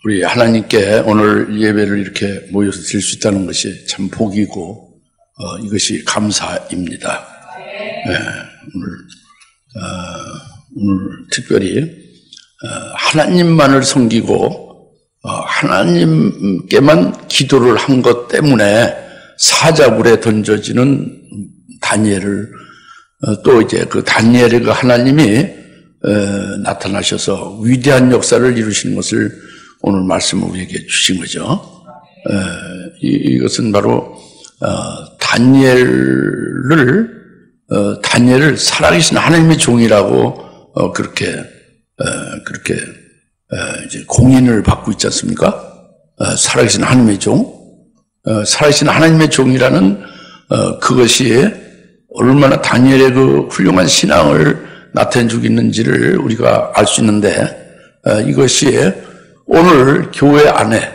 우리 하나님께 오늘 예배를 이렇게 모여서 드릴 수 있다는 것이 참 복이고 이것이 감사입니다. 네, 오늘 특별히 하나님만을 섬기고 하나님께만 기도를 한 것 때문에 사자굴에 던져지는 다니엘을 또 이제 그 다니엘의 그 하나님이 나타나셔서 위대한 역사를 이루시는 것을 오늘 말씀을 우리에게 주신 거죠. 이것은 바로 다니엘을 살아계신 하나님의 종이라고 그렇게 이제 공인을 받고 있지 않습니까? 살아계신 하나님의 종, 살아계신 하나님의 종이라는 그것이 얼마나 다니엘의 그 훌륭한 신앙을 나타내주고 있는지를 우리가 알 수 있는데, 이것이 오늘 교회 안에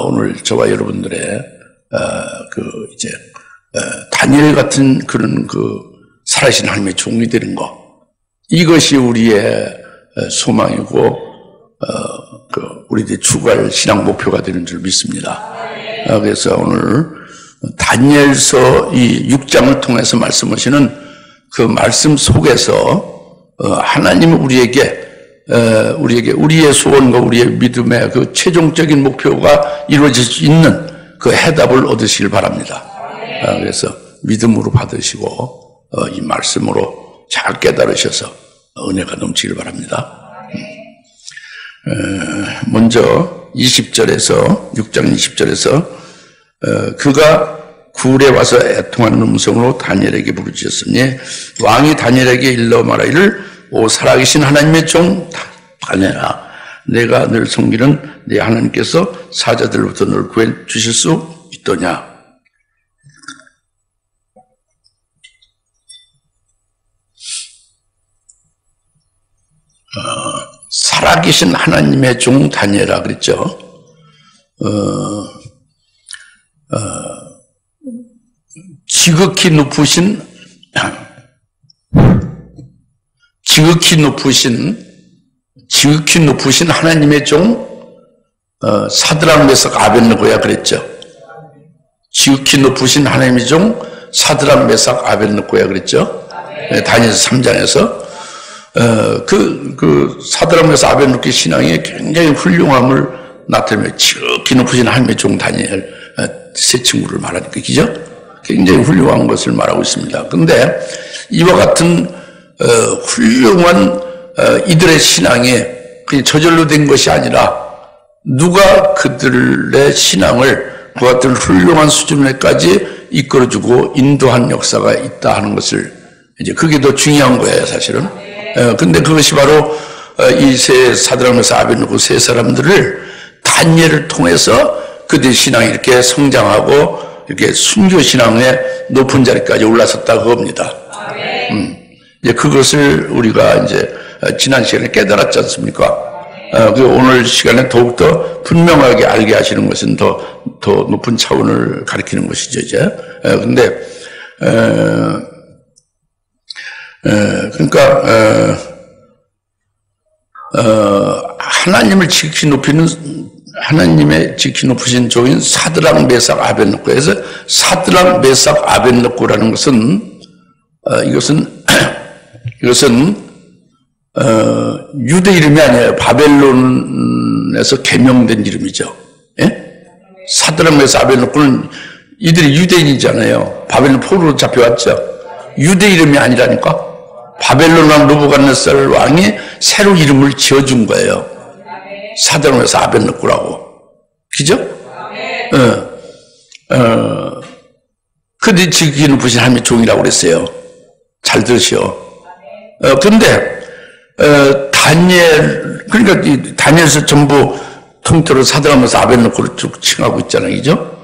오늘 저와 여러분들의 다니엘 같은 그런 살아계신 하나님의 종이 되는 것, 이것이 우리의 소망이고 우리들이 추구할 신앙 목표가 되는 줄 믿습니다. 그래서 오늘 다니엘서 이 6장을 통해서 말씀하시는 그 말씀 속에서 하나님은 우리에게 우리의 소원과 우리의 믿음의 그 최종적인 목표가 이루어질 수 있는 그 해답을 얻으시길 바랍니다. 그래서 믿음으로 받으시고 이 말씀으로 잘 깨달으셔서 은혜가 넘치길 바랍니다. 먼저 20절에서 6장 20절에서 그가 굴에 와서 애통하는 음성으로 다니엘에게 부르짖었으니 왕이 다니엘에게 일러 말하기를 오 살아계신 하나님의 종 다니엘아, 내가 늘 섬기는 네 하나님께서 사자들로부터 너를 구해 주실 수 있더냐. 살아계신 하나님의 종 다니엘아 그랬죠. 지극히 높으신 하나님의 종 사드락 메삭 아벳느고야 그랬죠. 지극히 높으신 하나님의 종 사드락 메삭 아벳느고야 그랬죠. 다니엘서 3장에서 그 사드락 메삭 아벳느고의 신앙이 굉장히 훌륭함을 나타내며 지극히 높으신 하나님의 종 다니엘 세 친구를 말하니까 그죠? 굉장히 훌륭한 것을 말하고 있습니다. 그런데 이와 같은 훌륭한 이들의 신앙이 그냥 저절로 된 것이 아니라 누가 그들의 신앙을 그 같은 훌륭한 수준에까지 이끌어주고 인도한 역사가 있다 하는 것을 이제 그게 더 중요한 거예요, 사실은. 근데 그것이 바로 이 세 사드락 메삭 아벳느고 세 사람들을 다니엘을 통해서 그들의 신앙이 이렇게 성장하고 이렇게 순교 신앙의 높은 자리까지 올라섰다 그겁니다. 이제 그것을 우리가 이제 지난 시간에 깨달았지 않습니까? 오늘 시간에 더욱더 분명하게 알게 하시는 것은 더 높은 차원을 가리키는 것이죠, 이제. 근데, 그러니까, 하나님의 지극히 높으신 종인 사드락 메삭 아벳느고에서 사드락 메삭 아벳느고라는 것은 이것은 유대 이름이 아니에요. 바벨론에서 개명된 이름이죠. 예? 사드락 메삭 아벳느고는 이들이 유대인이잖아요. 바벨론 포로로 잡혀왔죠. 유대 이름이 아니라니까. 바벨론 왕 느부갓네살 왕이 새로 이름을 지어준 거예요. 사드락 메삭 아벳느고라고. 그죠? 그들이 지극히 높으신 하나님의 종이라고 그랬어요. 잘 들으시오. 근데 그러니까 다니엘서 전부 통틀어 사드락 메삭 아벳느고를 쭉 칭하고 있잖아요. 그죠?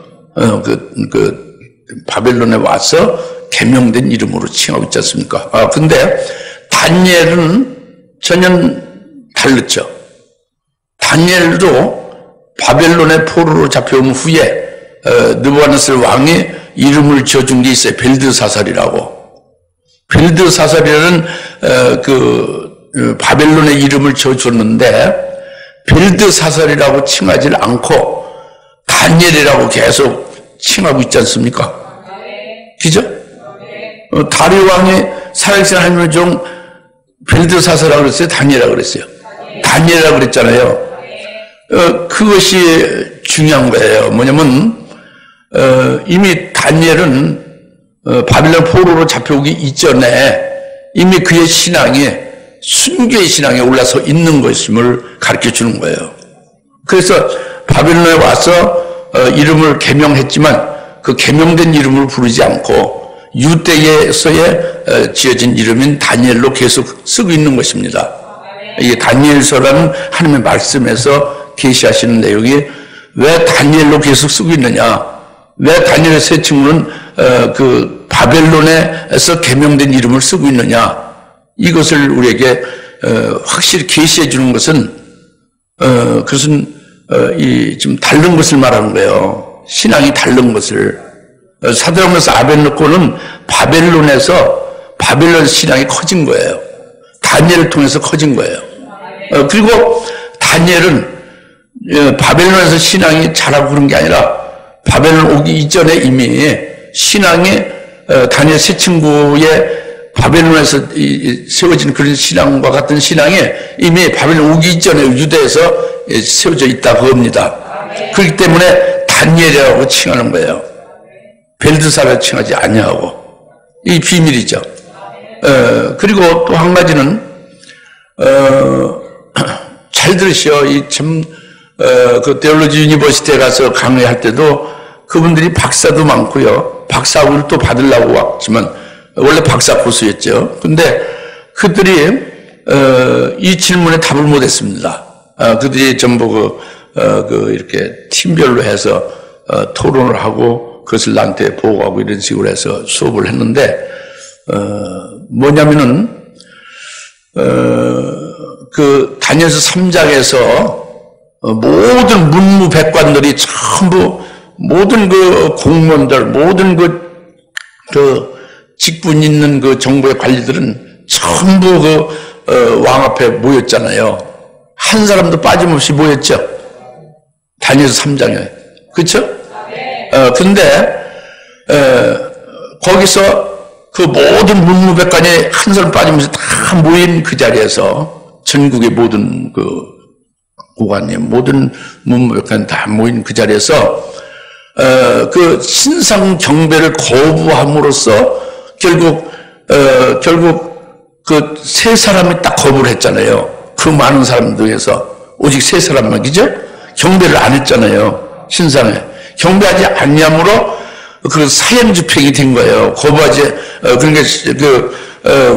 바벨론에 와서 개명된 이름으로 칭하고 있지 않습니까? 근데 다니엘은 전혀 달랐죠. 다니엘도 바벨론의 포로로 잡혀온 후에 느부갓네살 왕이 이름을 지어준 게 있어요. 벨드사살이라고. 벨드사살이라는 바벨론의 이름을 지어줬는데 벨드사살이라고 칭하지 않고 다니엘이라고 계속 칭하고 있지 않습니까? 그죠? 다리오 왕이 살아계신 하나님의 종 벨드사살이라고 그랬어요? 다니엘이라고 그랬어요? 다니엘이라고 그랬잖아요. 그것이 중요한 거예요. 뭐냐면 이미 다니엘은 바빌론 포로로 잡혀오기 이전에 이미 그의 신앙이 순교의 신앙에 올라서 있는 것임을 가르쳐 주는 거예요. 그래서 바빌론에 와서 이름을 개명했지만 그 개명된 이름을 부르지 않고 유대에서의 지어진 이름인 다니엘로 계속 쓰고 있는 것입니다. 이게 다니엘서라는 하나님의 말씀에서 계시하시는 내용이 왜 다니엘로 계속 쓰고 있느냐, 왜 다니엘의 세 친구는 그 바벨론에서 개명된 이름을 쓰고 있느냐, 이것을 우리에게 확실히 계시해 주는 것은 그것은 좀 다른 것을 말하는 거예요. 신앙이 다른 것을. 사드락메사 아벳느고는 바벨론 신앙이 커진 거예요. 다니엘을 통해서 커진 거예요. 그리고 다니엘은 바벨론에서 신앙이 자라고 그런 게 아니라 바벨론 오기 이전에 이미 신앙이 다니엘 세 친구의 바벨론에서 세워진 그런 신앙과 같은 신앙이 이미 바벨론 오기 이전에 유대에서 세워져 있다 그겁니다. 그렇기 때문에 다니엘이라고 칭하는 거예요. 벨드사라고 칭하지 아니하고. 이 비밀이죠. 그리고 또 한 가지는 잘 들으시오. 그 테올로지 유니버시티에 가서 강의할 때도 그분들이 박사도 많고요. 박사학위를 또 받으려고 왔지만 원래 박사 고수였죠. 근데 그들이 이 질문에 답을 못했습니다. 그들이 전부 이렇게 팀별로 해서 토론을 하고 그것을 나한테 보고하고 이런 식으로 해서 수업을 했는데 뭐냐면은 그 다니엘서 3장에서 모든 문무백관들이 전부 모든 그 공무원들, 모든 그 직분 있는 그 정부의 관리들은 전부 그 왕 앞에 모였잖아요. 한 사람도 빠짐없이 모였죠. 다니엘서 3장에. 그렇죠? 근데 거기서 그 모든 문무백관이 한 사람 빠짐없이 다 모인 그 자리에서 전국의 모든 그 고관님, 모든 문무백관 다 모인 그 자리에서 그 신상 경배를 거부함으로써 결국 그 세 사람이 딱 거부를 했잖아요. 그 많은 사람 중에서 오직 세 사람만, 그죠? 경배를 안 했잖아요. 신상에. 경배하지 않냐므로 그 사형집행이 된 거예요. 거부하지, 그러니까 그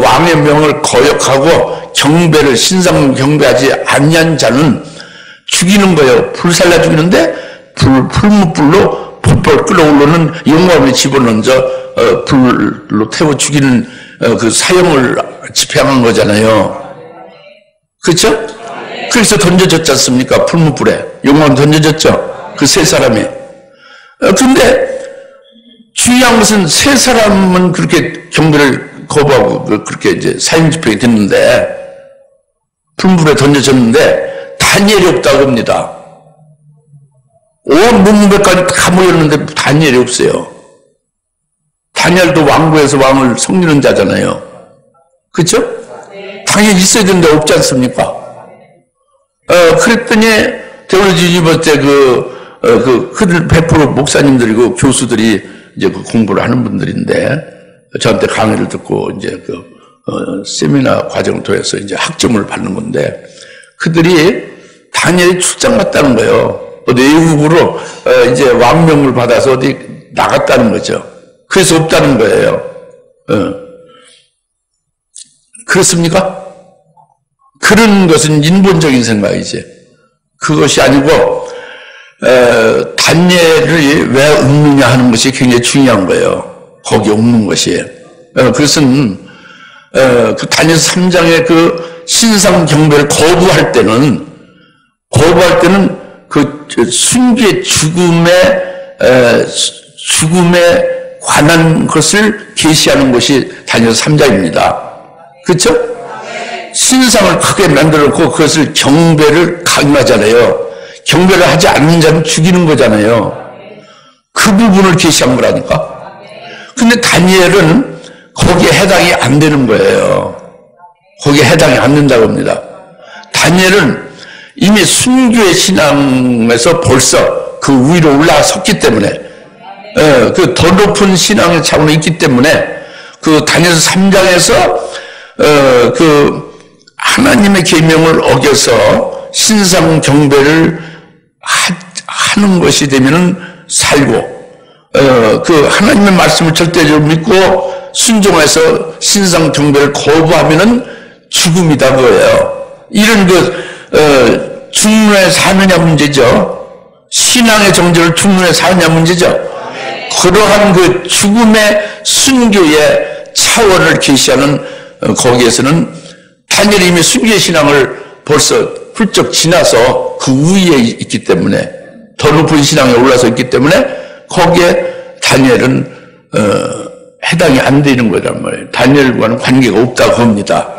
왕의 명을 거역하고 경배를, 신상 경배하지 않는 자는 죽이는 거예요. 불살라 죽이는데 풀무불로 펄펄 끓어오르는 용암에 집어넣어서 불로 태워 죽이는 그 사형을 집행한 거잖아요. 그렇죠? 그래서 던져졌지 않습니까? 풀무불에 용암 던져졌죠. 그 세 사람이. 근데 중요한 것은 세 사람은 그렇게 경배를 거부하고 그렇게 이제 사형 집행이 됐는데 풀무불에 던져졌는데 다니엘이 없다고 합니다. 온 문무백관이 다 모였는데 다니엘이 없어요. 다니엘도 왕국에서 왕을 섬기는 자잖아요. 그렇죠? 당연히 있어야 되는데 없지 않습니까? 그랬더니 테올로지 유니버시티 그 100% 목사님들이고 교수들이 이제 그 공부를 하는 분들인데 저한테 강의를 듣고 이제 세미나 과정을 통해서 이제 학점을 받는 건데 그들이 다니엘이 출장 갔다는 거예요. 어디 외국으로 이제 왕명을 받아서 어디 나갔다는 거죠. 그래서 없다는 거예요. 그렇습니까? 그런 것은 인본적인 생각이지. 그것이 아니고 다니엘이 왜 없느냐 하는 것이 굉장히 중요한 거예요. 거기 없는 것이. 그것은 그 다니엘 3장의 그 신상 경배를 거부할 때는 그 순교의 죽음에 관한 것을 계시하는 것이 다니엘 3장입니다. 그렇죠? 신상을 크게 만들었고 그것을 경배를 강요하잖아요. 경배를 하지 않는 자는 죽이는 거잖아요. 그 부분을 계시한 거라니까. 근데 다니엘은 거기에 해당이 안 되는 거예요. 거기에 해당이 안 된다고 합니다. 다니엘은 이미 순교의 신앙에서 벌써 그 위로 올라섰기 때문에, 그 더 높은 신앙의 차원에 있기 때문에, 그 다니엘서 3장에서, 그 하나님의 계명을 어겨서 신상 경배를 하는 것이 되면은 살고, 그 하나님의 말씀을 절대적으로 믿고 순종해서 신상 경배를 거부하면은 죽음이다 그거예요. 이런 죽는에 사느냐 문제죠. 신앙의 정죄를 죽는에 사느냐 문제죠. 그러한 그 죽음의 순교의 차원을 계시하는 거기에서는 다니엘이 이미 순교의 신앙을 벌써 훌쩍 지나서 그 위에 있기 때문에, 더 높은 신앙에 올라서 있기 때문에 거기에 다니엘은 해당이 안 되는 거란 말이에요. 다니엘과는 관계가 없다고 합니다.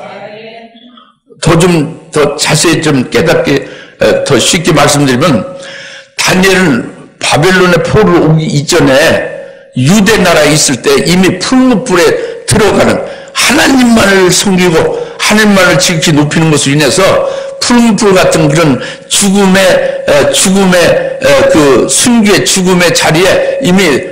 더 자세히 좀 깨닫게, 더 쉽게 말씀드리면, 다니엘은 바벨론의 포로를 오기 이전에 유대 나라에 있을 때 이미 풀무불에 들어가는, 하나님만을 섬기고 하나님만을 지극히 높이는 것으로 인해서 풀무불 같은 그런 죽음의 그 순교의 죽음의 자리에 이미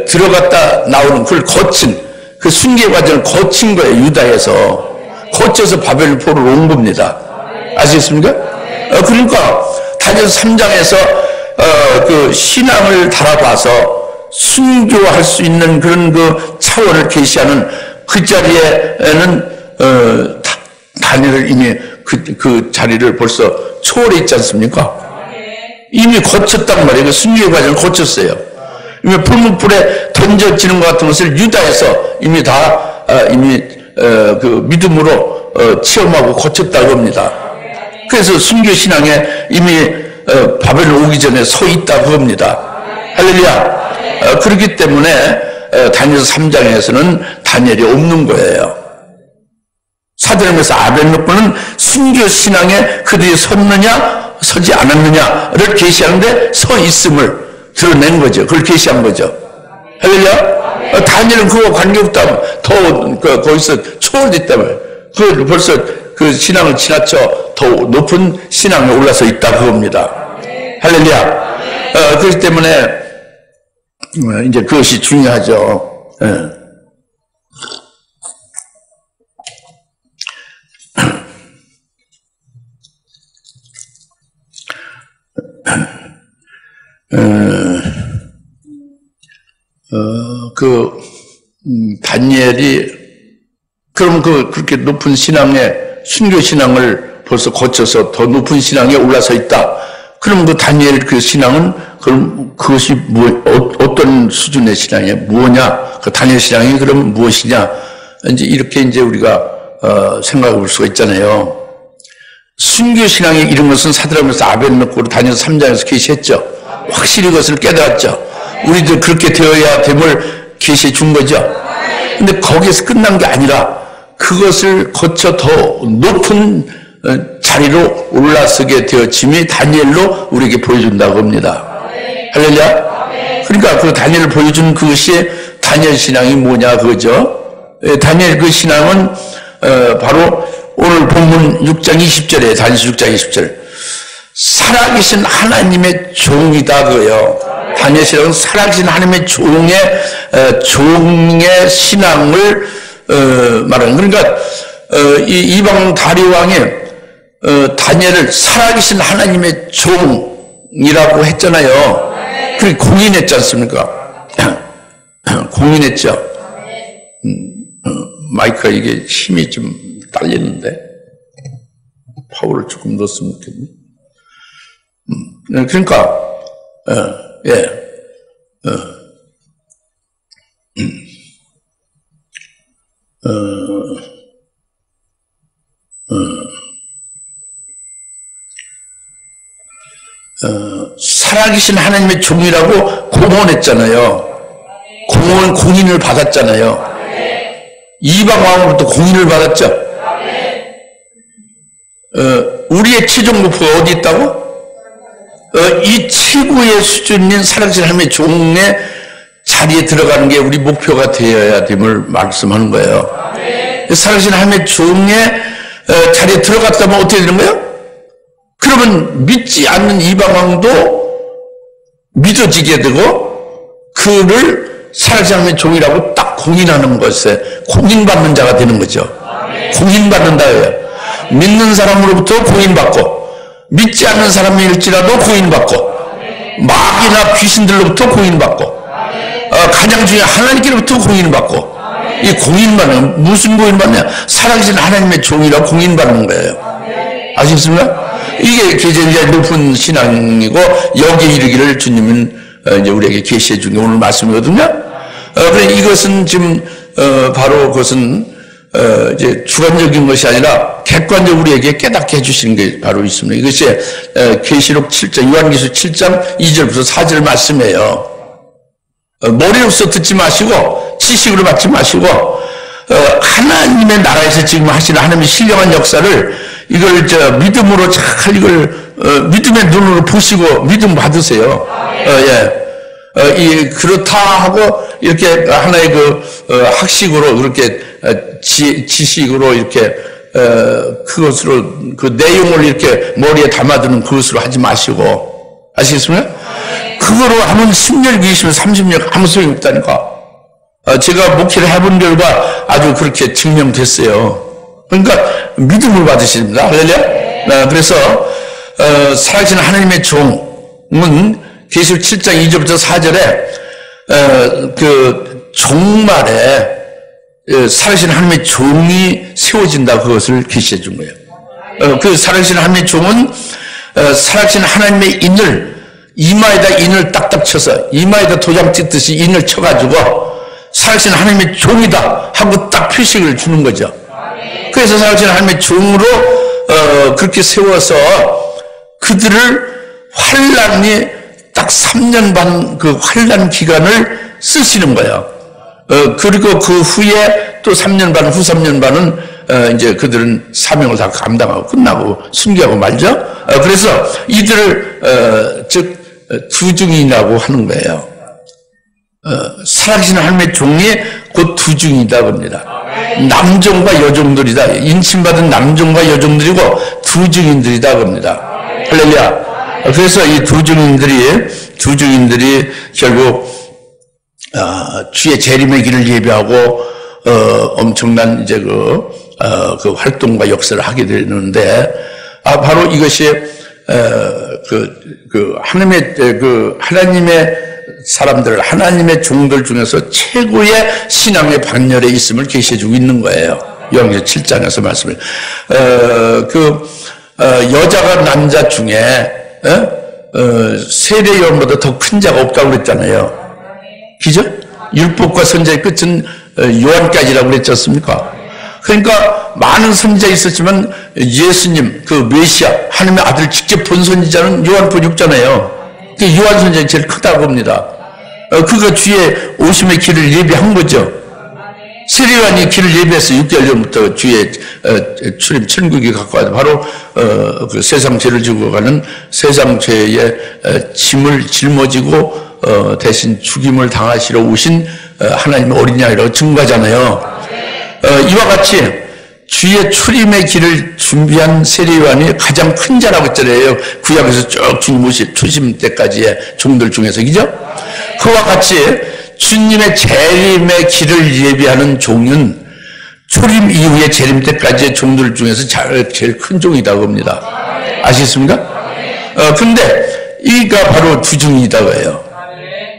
들어갔다 나오는 그걸 거친, 그 순교의 과정을 거친 거예요. 유다에서 거쳐서 바벨 포로로 온 겁니다. 아시겠습니까? 그러니까 다니엘 3장에서 그 신앙을 달아봐서 순교할 수 있는 그런 그 차원을 계시하는 그 자리에는 다니엘을 이미 그 자리를 벌써 초월해 있지 않습니까? 이미 거쳤단 말이에요. 그 순교의 과정을 거쳤어요. 이미 풀무불에 던져지는 것 같은 것을 유다에서 이미 그 믿음으로 체험하고 거쳤다고 합니다. 그래서 순교 신앙에 이미 바벨론 오기 전에 서 있다고 합니다. 할렐루야. 그렇기 때문에 다니엘서 3장에서는 다니엘이 없는 거예요. 사도행전에서 아벤노고는 순교 신앙에 그들이 섰느냐 서지 않았느냐를 계시하는데 서 있음을 드러낸 거죠. 그걸 계시한 거죠. 할렐루야. 다니엘은 그거 관계없다면 더 거기서 초월됐다면 그 벌써 그 신앙을 지나쳐 더 높은 신앙에 올라서 있다 그겁니다. 할렐루야. 그렇기 때문에 이제 그것이 중요하죠. 다니엘이 그럼 그렇게 높은 신앙에 순교 신앙을 벌써 거쳐서 더 높은 신앙에 올라서 있다. 그럼 그 다니엘 그 신앙은 그럼 그것이 어떤 수준의 신앙이냐, 뭐냐? 그 다니엘 신앙이 그럼 무엇이냐? 이제 이렇게 이제 우리가 생각해 볼 수가 있잖아요. 순교 신앙에 이런 것은 사도행전에서 아벤노고로 다니엘서 3장에서 계시했죠. 확실히 그것을 깨달았죠. 우리도 그렇게 되어야 됨을 계시해 준 거죠. 근데 거기에서 끝난 게 아니라 그것을 거쳐 더 높은 자리로 올라서게 되어짐이 다니엘로 우리에게 보여준다고 합니다. 할렐루야. 그러니까 그 다니엘을 보여준 그것이 다니엘 신앙이 뭐냐 그거죠. 다니엘 그 신앙은 바로 오늘 본문 6장 20절에 다니엘서 6장 20절 살아계신 하나님의 종이다 그거예요. 다니엘 신앙은 살아계신 하나님의 종의 신앙을 말하는. 그러니까 이 이방 다리왕이 다니엘을 살아계신 하나님의 종이라고 했잖아요. 그렇게 공인했지 않습니까? 공인했죠. 마이크가 이게 힘이 좀 딸리는데 파워를 조금 넣었으면 좋겠네. 그러니까 살아계신 하나님의 종이라고 공언했잖아요. 공인을 받았잖아요. 이방 왕으로부터 공인을 받았죠. 우리의 최종 목표가 어디 있다고? 이 최고의 수준인 살아계신 하나님의 종의 자리에 들어가는 게 우리 목표가 되어야 됨을 말씀하는 거예요. 살아계신 하나님의 종의 자리에 들어갔다면 어떻게 되는 거예요? 그러면 믿지 않는 이방왕도 믿어지게 되고 그를 살아계신 하나님의 종이라고 딱 공인하는 것에 공인받는 자가 되는 거죠. 공인받는다예요. 믿는 사람으로부터 공인받고 믿지 않는 사람일지라도 공인받고 마귀나 귀신들로부터 공인받고 가장 중요한 하나님께로부터 공인받고 이 공인받는 무슨 공인받냐? 살아계신 하나님의 종이라고 공인받는 거예요. 아시겠습니까? 이게 굉장히 높은 신앙이고 여기에 이르기를 주님은 이제 우리에게 계시해 준 게 오늘 말씀이거든요. 그래 이것은 지금 바로 그것은 이제 주관적인 것이 아니라 객관적으로 우리에게 깨닫게 해주시는 게 바로 있습니다. 이것이 계시록 7장, 요한계시록 7장 2절부터 4절 말씀이에요. 머리로서 듣지 마시고 지식으로 받지 마시고 하나님의 나라에서 지금 하시는 하나님의 신령한 역사를 이걸 믿음으로 잘 이걸 믿음의 눈으로 보시고 믿음 받으세요. 그렇다 하고 이렇게 하나의 학식으로 그렇게 지식으로 이렇게 그것으로 그 내용을 이렇게 머리에 담아두는 그것으로 하지 마시고 아시겠습니까? 그거로 하면 10년, 20년, 30년 아무 소용이 없다니까. 제가 목회를 해본 결과 아주 그렇게 증명됐어요. 그러니까 믿음을 받으십니다. 할렐루야. 그래서 살아계신 하나님의 종은 계시록 7장 2절부터 4절에 그 종말에 살아계신 하나님의 종이 세워진다 그것을 계시해 준 거예요. 그 살아계신 하나님의 종은 살아계신 하나님의 인을 이마에다 인을 딱딱 쳐서 이마에다 도장 찍듯이 인을 쳐가지고 살아계신 하나님의 종이다 하고 딱 표식을 주는 거죠. 그래서 살아계신 하나님의 종으로 그렇게 세워서 그들을 환란이 딱 3년 반 그 환란 기간을 쓰시는 거예요. 그리고 그 후에 또 3년 반, 후 3년 반은 이제 그들은 사명을 다 감당하고 끝나고 순교하고 말죠. 그래서 이들을 즉 두중이라고 하는 거예요. 살아계신 하나님의 종이 곧 두중이다 봅니다. 남종과 여종들이다. 인침받은 남종과 여종들이고 두중인들이다 봅니다. 할렐루야. 그래서 이 두중인들이 결국 주의 재림의 길을 예비하고 엄청난 이제 그 활동과 역사를 하게 되는데 바로 이것이 하나님의 사람들, 하나님의 종들 중에서 최고의 신앙의 반열에 있음을 계시해주고 있는 거예요. 요한계시록 7장에서 말씀을. 여자가 남자 중에, 세례 요한보다 더 큰 자가 없다고 그랬잖아요. 그죠? 율법과 선지자의 끝은 요한까지라고 그랬지 않습니까? 그러니까 많은 선지자 있었지만 예수님, 그 메시아, 하나님의 아들 직접 본 선지자는 요한뿐이 없잖아요. 요한 선지자가 제일 크다고 봅니다. 그가 주의 오심의 길을 예비한 거죠. 세례 요한이 길을 예비해서 6개월 전부터 주의 출입 천국이 가까워서 바로 그 세상 죄를 지고 가는 세상 죄의 짐을 짊어지고 대신 죽임을 당하시러 오신 하나님의 어린 양이라고 증거하잖아요. 이와 같이 주의 출임의 길을 준비한 세례 요한이 가장 큰 자라고 했잖아요. 구약에서 쭉 주님 오실 초심 때까지의 종들 중에서, 그죠? 그와 같이 주님의 재림의 길을 예비하는 종은 출임 이후의 재림 때까지의 종들 중에서 제일 큰 종이라고 합니다. 아시겠습니까? 근데 이가 바로 두중이라고 해요.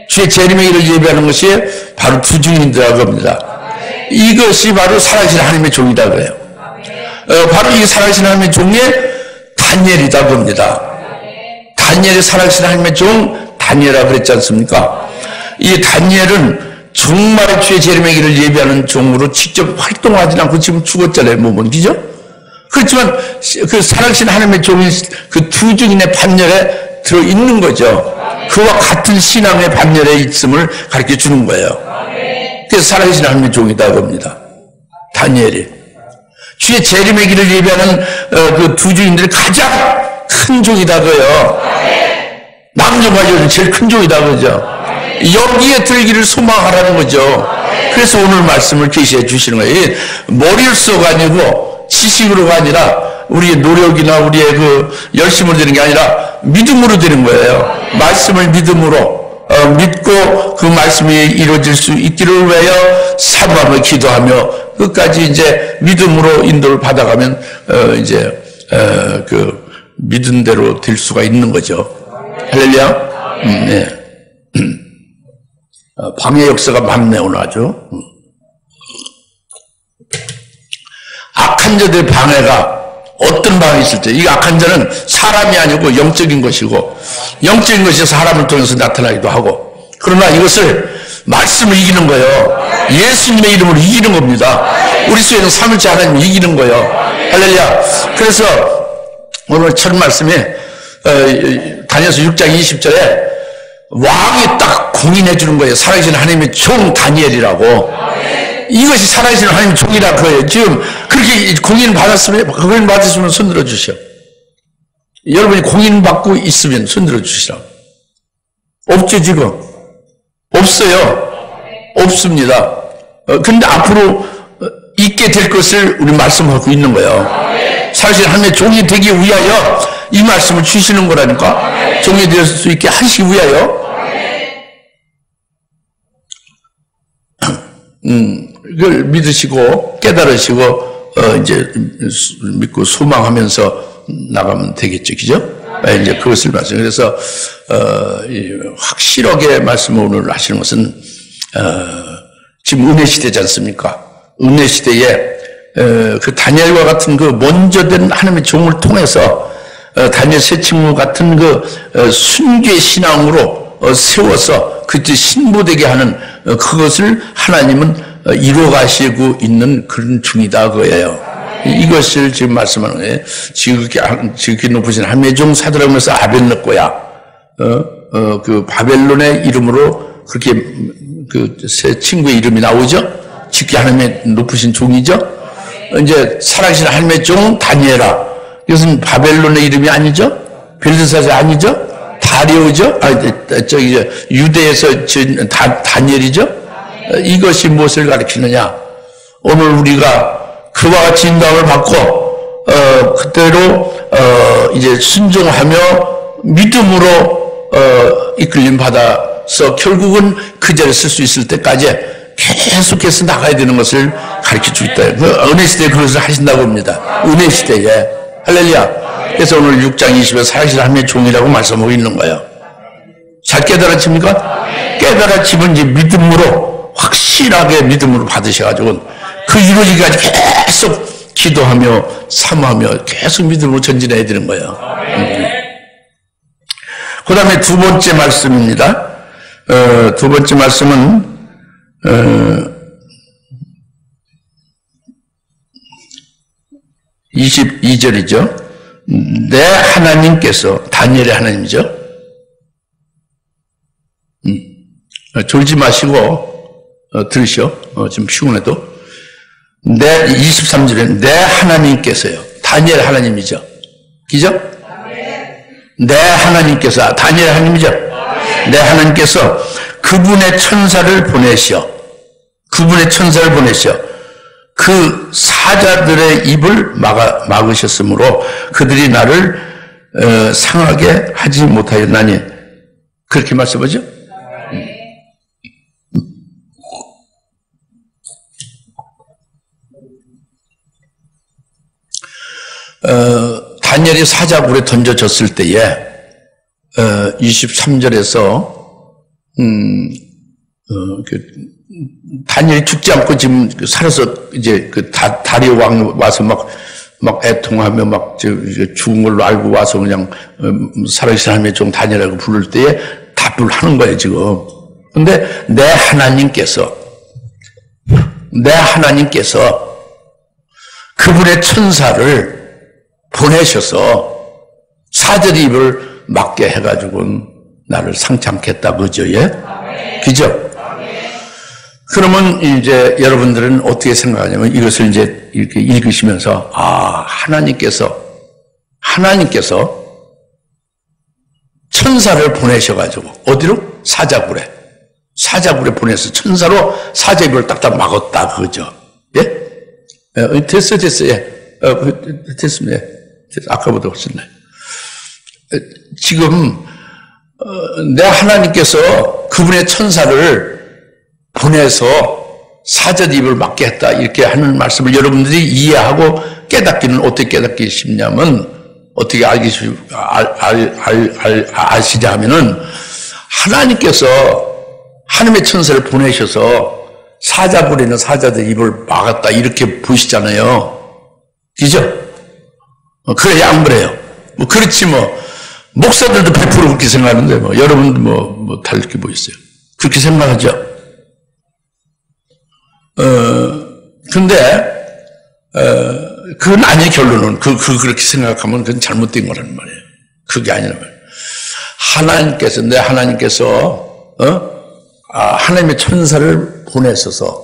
주의 재림의 길을 예비하는 것이 바로 두중이라고 합니다. 이것이 바로 살아계신 하나님의 종이라고 해요. 바로 이 살아계신 하나님의 종이 다니엘이라고 합니다. 다니엘이 살아계신 하나님의 종 다니엘이라고 그랬지 않습니까? 이 다니엘은 정말 주의 재림의 길을 예비하는 종으로 직접 활동하지 않고 지금 죽었잖아요, 몸은. 그죠? 그렇지만 그 살아계신 하나님의 종이 그 두중인의 반열에 들어있는 거죠. 그와 같은 신앙의 반열에 있음을 가르쳐 주는 거예요. 그래서 살아계신 하나님의 종이다 봅니다. 다니엘이. 주의 재림의 길을 예비하는 그 두 주인들이 가장 큰 종이다 그요. 남녀가 제일 큰 종이다 그죠. 여기에 들기를 소망하라는 거죠. 그래서 오늘 말씀을 계시해 주시는 거예요. 머리를 써가 아니고 지식으로가 아니라 우리의 노력이나 우리의 그 열심으로 되는 게 아니라 믿음으로 되는 거예요. 말씀을 믿음으로 믿고 그 말씀이 이루어질 수 있기를 위하여 사모하며 기도하며 끝까지 이제 믿음으로 인도를 받아가면 이제 그 믿은 대로 될 수가 있는 거죠. 할렐루야. 네. 방해 역사가 많네 오늘 아주. 악한 자들의 방해가 어떤 방해 있을 때, 이 악한 자는 사람이 아니고 영적인 것이고, 영적인 것이 사람을 통해서 나타나기도 하고, 그러나 이것을 말씀을 이기는 거예요. 예수님의 이름으로 이기는 겁니다. 우리 속에는 삼일째 하나님 이기는 거예요. 할렐루야. 그래서 오늘 첫 말씀에 다니엘서 6장 20절에 왕이 딱 공인해 주는 거예요. 살아계신 하나님의 종 다니엘이라고. 이것이 살아계신 하나님의 종이라 그거예요. 지금 그렇게 공인 받았으면 손 들어 주시오. 여러분이 공인 받고 있으면 손 들어 주시라. 없죠 지금? 없어요. 없습니다. 근데 앞으로 있게 될 것을 우리 말씀하고 있는 거예요. 사실 하나님의 종이 되기 위하여 이 말씀을 주시는 거라니까. 종이 될 수 있게 하시기 위하여. 이걸 믿으시고 깨달으시고 이제 믿고 소망하면서 나가면 되겠죠, 그죠? 이제 그것을 말씀. 그래서 확실하게 말씀을 오늘 하시는 것은 지금 은혜 시대지 않습니까? 은혜 시대에 그 다니엘과 같은 그 먼저 된 하나님의 종을 통해서 다니엘 세 친구 같은 그 순교의 신앙으로 세워서 그때 신부되게 하는 그것을 하나님은 이루어가시고 있는 그런 중이다 그거예요. 이것을 지금 말씀하는 거예요. 지극히 높으신 하나님의 종 사도라고 해서 아벨레고야. 그 바벨론의 이름으로 그렇게 그 세 친구의 이름이 나오죠. 지극히 하나님의 높으신 종이죠. 이제 살아계신 하나님의 종 다니엘아. 이것은 바벨론의 이름이 아니죠. 벨드사자 아니죠. 다리오죠. 저기 유대에서 다니엘이죠. 이것이 무엇을 가리키느냐? 오늘 우리가 그와 같이 인도함을 받고 그대로 이제 순종하며 믿음으로 이끌림 받아서 결국은 그 자리에 쓸 수 있을 때까지 계속해서 나가야 되는 것을 가르쳐주고 있다. 그 은혜 시대에 그것을 하신다고 합니다. 은혜 시대에. 할렐루야. 그래서 오늘 6장 20에 살아계신 하나님의 종이라고 말씀하고 있는 거예요. 잘 깨달아집니까? 깨달아지면 이제 믿음으로 확실하게 믿음으로 받으셔가지고 그 이루어지기까지 계속 기도하며 사모하며 계속 믿음으로 전진해야 되는 거예요. 그 다음에 두 번째 말씀입니다. 두 번째 말씀은 22절이죠. 내 하나님께서, 다니엘의 하나님이죠. 졸지 마시고 들으시오. 지금 피곤해도. 23절에 내 하나님께서요. 다니엘 하나님이죠. 그죠? 내 하나님께서, 다니엘 하나님이죠. 내 하나님께서 그분의 천사를 보내시어. 그분의 천사를 보내시어. 그 사자들의 입을 막으셨으므로 그들이 나를 상하게 하지 못하였나니. 그렇게 말씀하죠? 다니엘이 사자굴에 던져졌을 때에 23절에서 다니엘이 죽지 않고 지금 살아서 이제 그 다리오 왕 와서 막 애통하며 막 죽은 걸로 알고 와서 그냥 살아계신 하나님의 종 다니엘이라고 부를 때에 답을 하는 거예요 지금. 근데 내 하나님께서 그분의 천사를 보내셔서 사자의 입을 막게 해가지고 나를 상치 않겠다 그죠? 예? 그죠? 그러면 이제 여러분들은 어떻게 생각하냐면 이것을 이제 이렇게 읽으시면서 하나님께서 천사를 보내셔가지고 어디로? 사자굴에 보내서 천사로 사자 입을 딱딱 막았다 그거죠. 예? 됐어요. 됐습니다. 아까보다 훨씬 나요. 지금 내 하나님께서 그분의 천사를 보내서 사자 입을 막게 했다 이렇게 하는 말씀을 여러분들이 이해하고 깨닫기는 어떻게 깨닫기 쉽냐면 어떻게 아시자 하면은 하나님께서 하나님의 천사를 보내셔서 사자굴에 있는 사자들 입을 막았다 이렇게 보시잖아요. 그죠? 그래야 안 그래요? 그렇지 목사들도 100% 그렇게 생각하는데 여러분도 다를 게 뭐 있어요? 그렇게 생각하죠? 근데 그건 아니에요. 결론은 그렇게 생각하면 그건 잘못된 거라는 말이에요. 그게 아니란 말이에요. 내 하나님께서 하나님의 천사를 보내셔서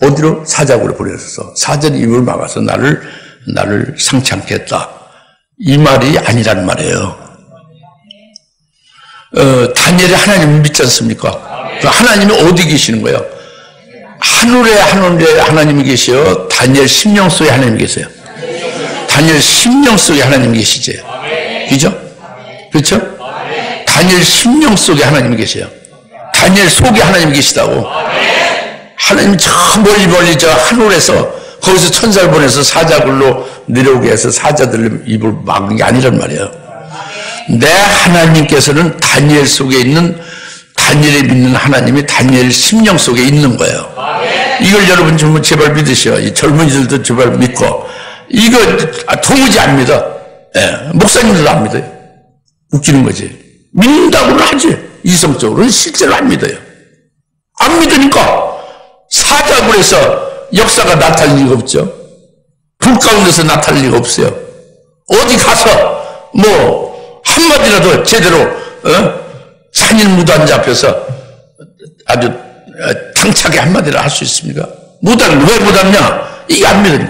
어디로? 사자굴에 보내셔서 사자의 입을 막아서 나를 상처하게 했다. 이 말이 아니란 말이에요. 다니엘이 하나님을 믿지 않습니까? 하나님이 어디 계시는 거예요? 하늘에 하나님이 계셔. 다니엘 심령 속에 하나님이 계세요. 다니엘 심령 속에 하나님이 계시지. 그죠? 그렇죠? 다니엘 심령 속에 하나님이 계세요. 다니엘 속에 하나님이 계시다고. 하나님이 저 멀리 저 하늘에서 거기서 천사를 보내서 사자굴로 내려오게 해서 사자들 입을 막은 게 아니란 말이에요. 내 하나님께서는 다니엘 속에 있는 다니엘이 믿는 하나님이 다니엘 심령 속에 있는 거예요. 이걸 여러분 좀 제발 믿으셔. 이 젊은이들도 제발 믿고. 이거 도무지 안 믿어. 목사님들도 안 믿어요. 웃기는 거지. 믿는다고는 하지. 이성적으로는 실제로 안 믿어요. 안 믿으니까 사자굴에서 역사가 나타날 리가 없죠. 불 가운데서 나타날 리가 없어요. 어디 가서 한마디라도 제대로 산인 무단자 앞에서 아주 당차게 한마디를 할 수 있습니까? 왜 못하느냐? 이게 안 믿으니.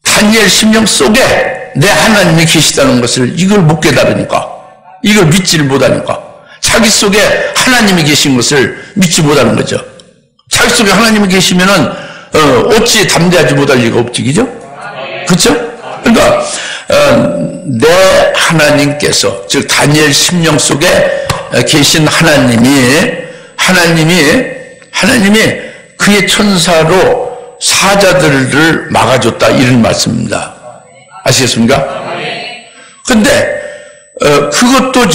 다니엘 심령 속에 내 하나님이 계시다는 것을 이걸 못 깨달으니까, 이걸 믿지를 못하니까, 자기 속에 하나님이 계신 것을 믿지 못하는 거죠. 자기 속에 하나님이 계시면은 어찌 담대하지 못할 리가 없지, 그죠? 그렇죠? 그러니까 내 하나님께서, 즉 다니엘 심령 속에 계신 하나님이 그의 천사로 사자들을 막아줬다 이런 말씀입니다. 아시겠습니까? 근데 그것도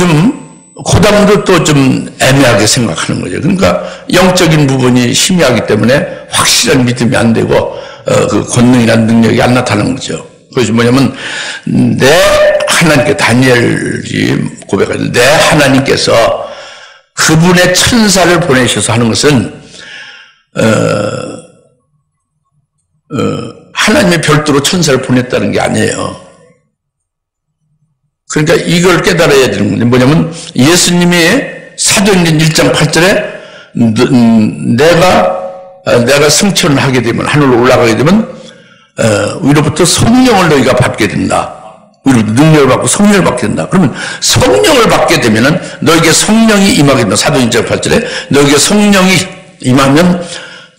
그 다음도 또 좀 애매하게 생각하는 거죠. 그러니까 영적인 부분이 희미하기 때문에 확실한 믿음이 안 되고 그 권능이나 능력이 안 나타나는 거죠. 그것이 뭐냐면 내 하나님께 다니엘이 고백하는 내 하나님께서 그분의 천사를 보내셔서 하는 것은 하나님의 별도로 천사를 보냈다는 게 아니에요. 그러니까 이걸 깨달아야 되는 건데 뭐냐면 예수님이 사도행전 1장 8절에 내가 승천을 하게 되면 하늘로 올라가게 되면 위로부터 성령을 너희가 받게 된다. 위로부터 능력을 받고 성령을 받게 된다. 그러면 성령을 받게 되면은 너에게 성령이 임하게 된다. 사도행전 8절에 너에게 성령이 임하면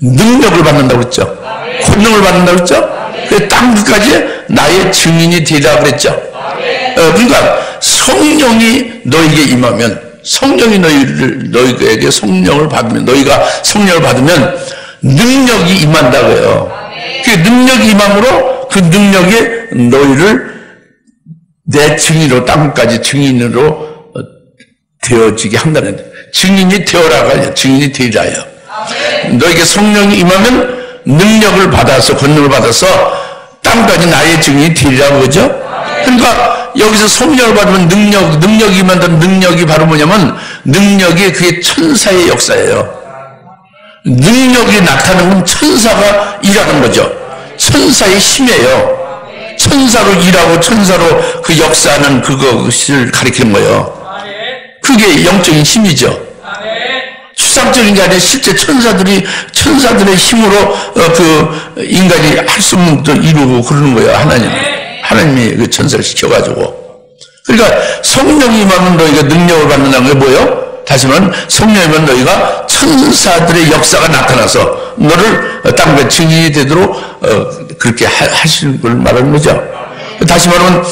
능력을 받는다고 그랬죠. 권능을 받는다고 그랬죠. 그 땅끝까지 나의 증인이 되리라 그랬죠. 그러니까 성령이 너에게 임하면 성령이 너희에게 성령을 받으면 너희가 성령을 받으면 능력이 임한다고요. 그 능력이 임함으로 그 능력이 너희를 내 증인으로 땅까지 증인으로 되어지게 한다는 증인이 되어라가 아니라 증인이 되리라요. 너에게 성령이 임하면 능력을 받아서 권능을 받아서 땅까지 나의 증인이 되리라고 그러죠. 그러니까 여기서 성령을 받으면 능력이 임한다는 능력이 바로 뭐냐면 능력이 그게 천사의 역사예요. 능력이 나타나는 건 천사가 일하는 거죠. 천사의 힘이에요. 천사로 일하고 천사로 그 역사하는 그것을 가리키는 거예요. 그게 영적인 힘이죠. 철학적인 게 아니라 실제 천사들의 힘으로 그 인간이 할 수 없는 것도 이루고 그러는 거예요. 하나님이 그 천사를 시켜가지고. 그러니까 성령이 임하면 너희가 능력을 받는다는 게 뭐예요? 다시 말하면 성령이 임하면 너희가 천사들의 역사가 나타나서 너를 땅에 증인이 되도록 그렇게 하시는 걸 말하는 거죠. 다시 말하면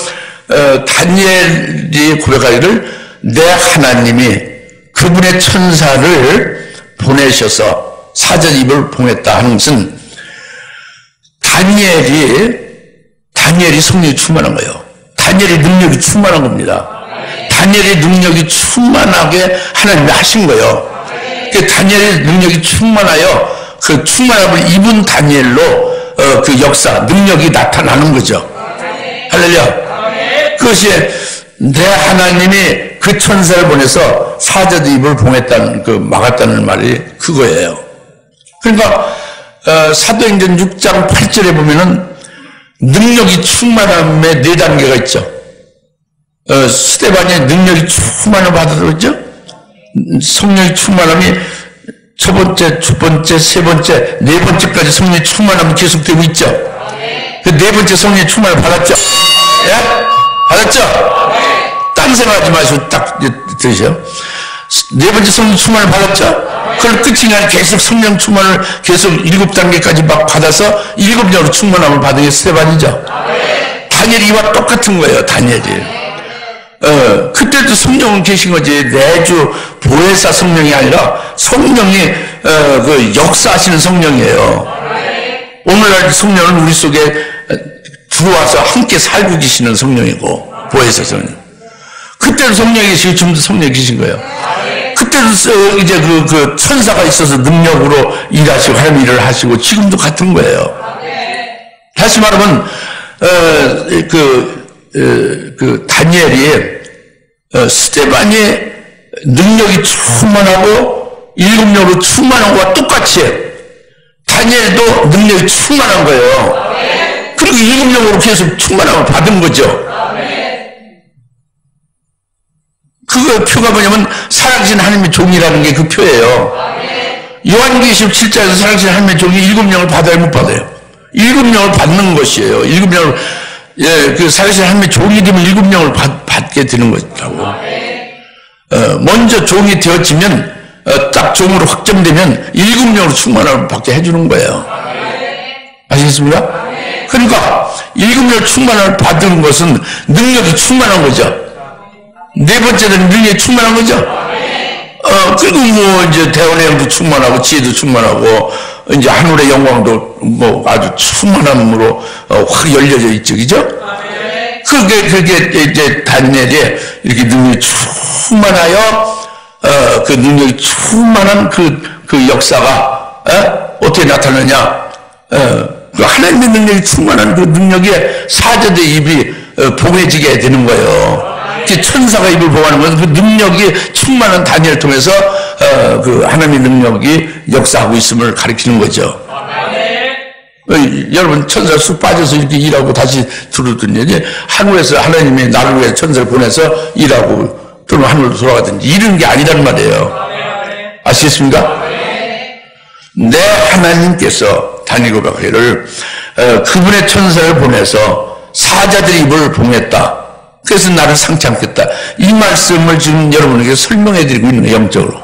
다니엘이 고백하기를 내 하나님이 그분의 천사를 보내셔서 사전 입을 봉했다 하는 것은 다니엘이 성령이 충만한 거예요. 다니엘의 능력이 충만한 겁니다. 다니엘의 능력이 충만하게 하나님이 하신 거예요. 그 다니엘의 능력이 충만하여 그 충만함을 입은 다니엘로 그 역사, 능력이 나타나는 거죠. 할렐루야. 그것이 내 하나님이 그 천사를 보내서 사자들 입을 봉했다는, 막았다는 말이 그거예요. 그러니까, 사도행전 6장 8절에 보면은 능력이 충만함에 4단계가 있죠. 스데반이 능력이 충만함을 받았다고 했죠? 성령의 충만함이 첫 번째, 두 번째, 세 번째, 네 번째까지 성령의 충만함이 계속되고 있죠. 그 네 번째 성령의 충만함을 받았죠? 예? 받았죠? 딴 생각하지 마시고 딱 들으세요. 네 번째 성령 충만을 받았죠? 그럼 끝이 아니라 계속 성령 충만을 계속 7단계까지 막 받아서 7년으로 충만함을 받은 게 스데반이죠. 다니엘이 이와 똑같은 거예요, 다니엘이. 그때도 성령은 계신 거지. 내주 보혜사 성령이 아니라 성령이 그 역사하시는 성령이에요. 오늘날 성령은 우리 속에 들어와서 함께 살고 계시는 성령이고 보혜사 성령. 그때도 성령이 계시고 지금도 성령이 계신 거예요. 그때도 이제 그 천사가 있어서 능력으로 일하시고 하나님 일을 하시고 지금도 같은 거예요. 다시 말하면 다니엘이 스데반이 능력이 충만하고 7년으로 충만한 것과 똑같이 다니엘도 능력이 충만한 거예요. 그리고 7년으로 계속 충만함을 받은 거죠. 그 표가 뭐냐면 살아계신 하나님의 종이라는 게 그 표예요. 요한계시록 7장에서 살아계신 하나님의 종이 7년을 받아요, 못 받아요? 7년을 받는 것이에요. 7년을, 그 살아계신 하나님의 종이 되면 7년을 받게 되는 것이라고. 먼저 종이 되어지면, 딱 종으로 확정되면 7년으로 충만함을 받게 해주는 거예요. 아시겠습니까? 그러니까 7년 충만함을 받은 것은 능력이 충만한 거죠. 네 번째는 능력이 충만한 거죠. 그리고 뭐 이제 대원의 영도 충만하고 지혜도 충만하고 이제 하늘의 영광도 뭐 아주 충만함으로 확 열려져 있죠, 그죠? 그게 이제 다니엘이 이렇게 능력이 충만하여 그 능력이 충만한 그 역사가 어떻게 나타나냐? 그 하나님의 능력이 충만한 그 능력에 사자들의 입이 봉해지게 되는 거예요. 천사가 입을 봉하는 것은 그 능력이 충만한 다니엘을 통해서 그 하나님의 능력이 역사하고 있음을 가리키는 거죠. 여러분 천사 쑥 빠져서 이렇게 일하고 다시 들어오든지 하늘에서 하나님이 나를 위해 천사를 보내서 일하고 또는 하늘로 돌아가든지 이런 게 아니란 말이에요. 아시겠습니까? 내 하나님께서 다니엘 고백하기를 그분의 천사를 보내서 사자들의 입을 봉했다. 그래서 나를 상치 않겠다. 이 말씀을 지금 여러분에게 설명해 드리고 있는 거예요, 영적으로.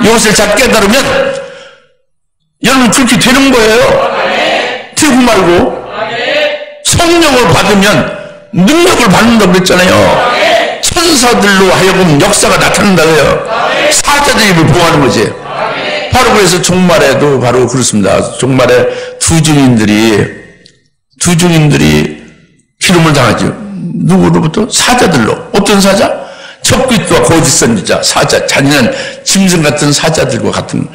이것을 잘 깨달으면 여러분 그렇게 되는 거예요. 되고 말고 성령을 받으면 능력을 받는다고 그랬잖아요. 천사들로 하여금 역사가 나타난다고요. 사자들의 입을 보호하는 거지. 바로 그래서 종말에도 바로 그렇습니다. 종말에 두 증인들이 기름을 당하죠. 누구로부터? 사자들로. 어떤 사자? 적그리스도와 거짓 선지자, 사자, 잔인한 짐승 같은 사자들과 같은,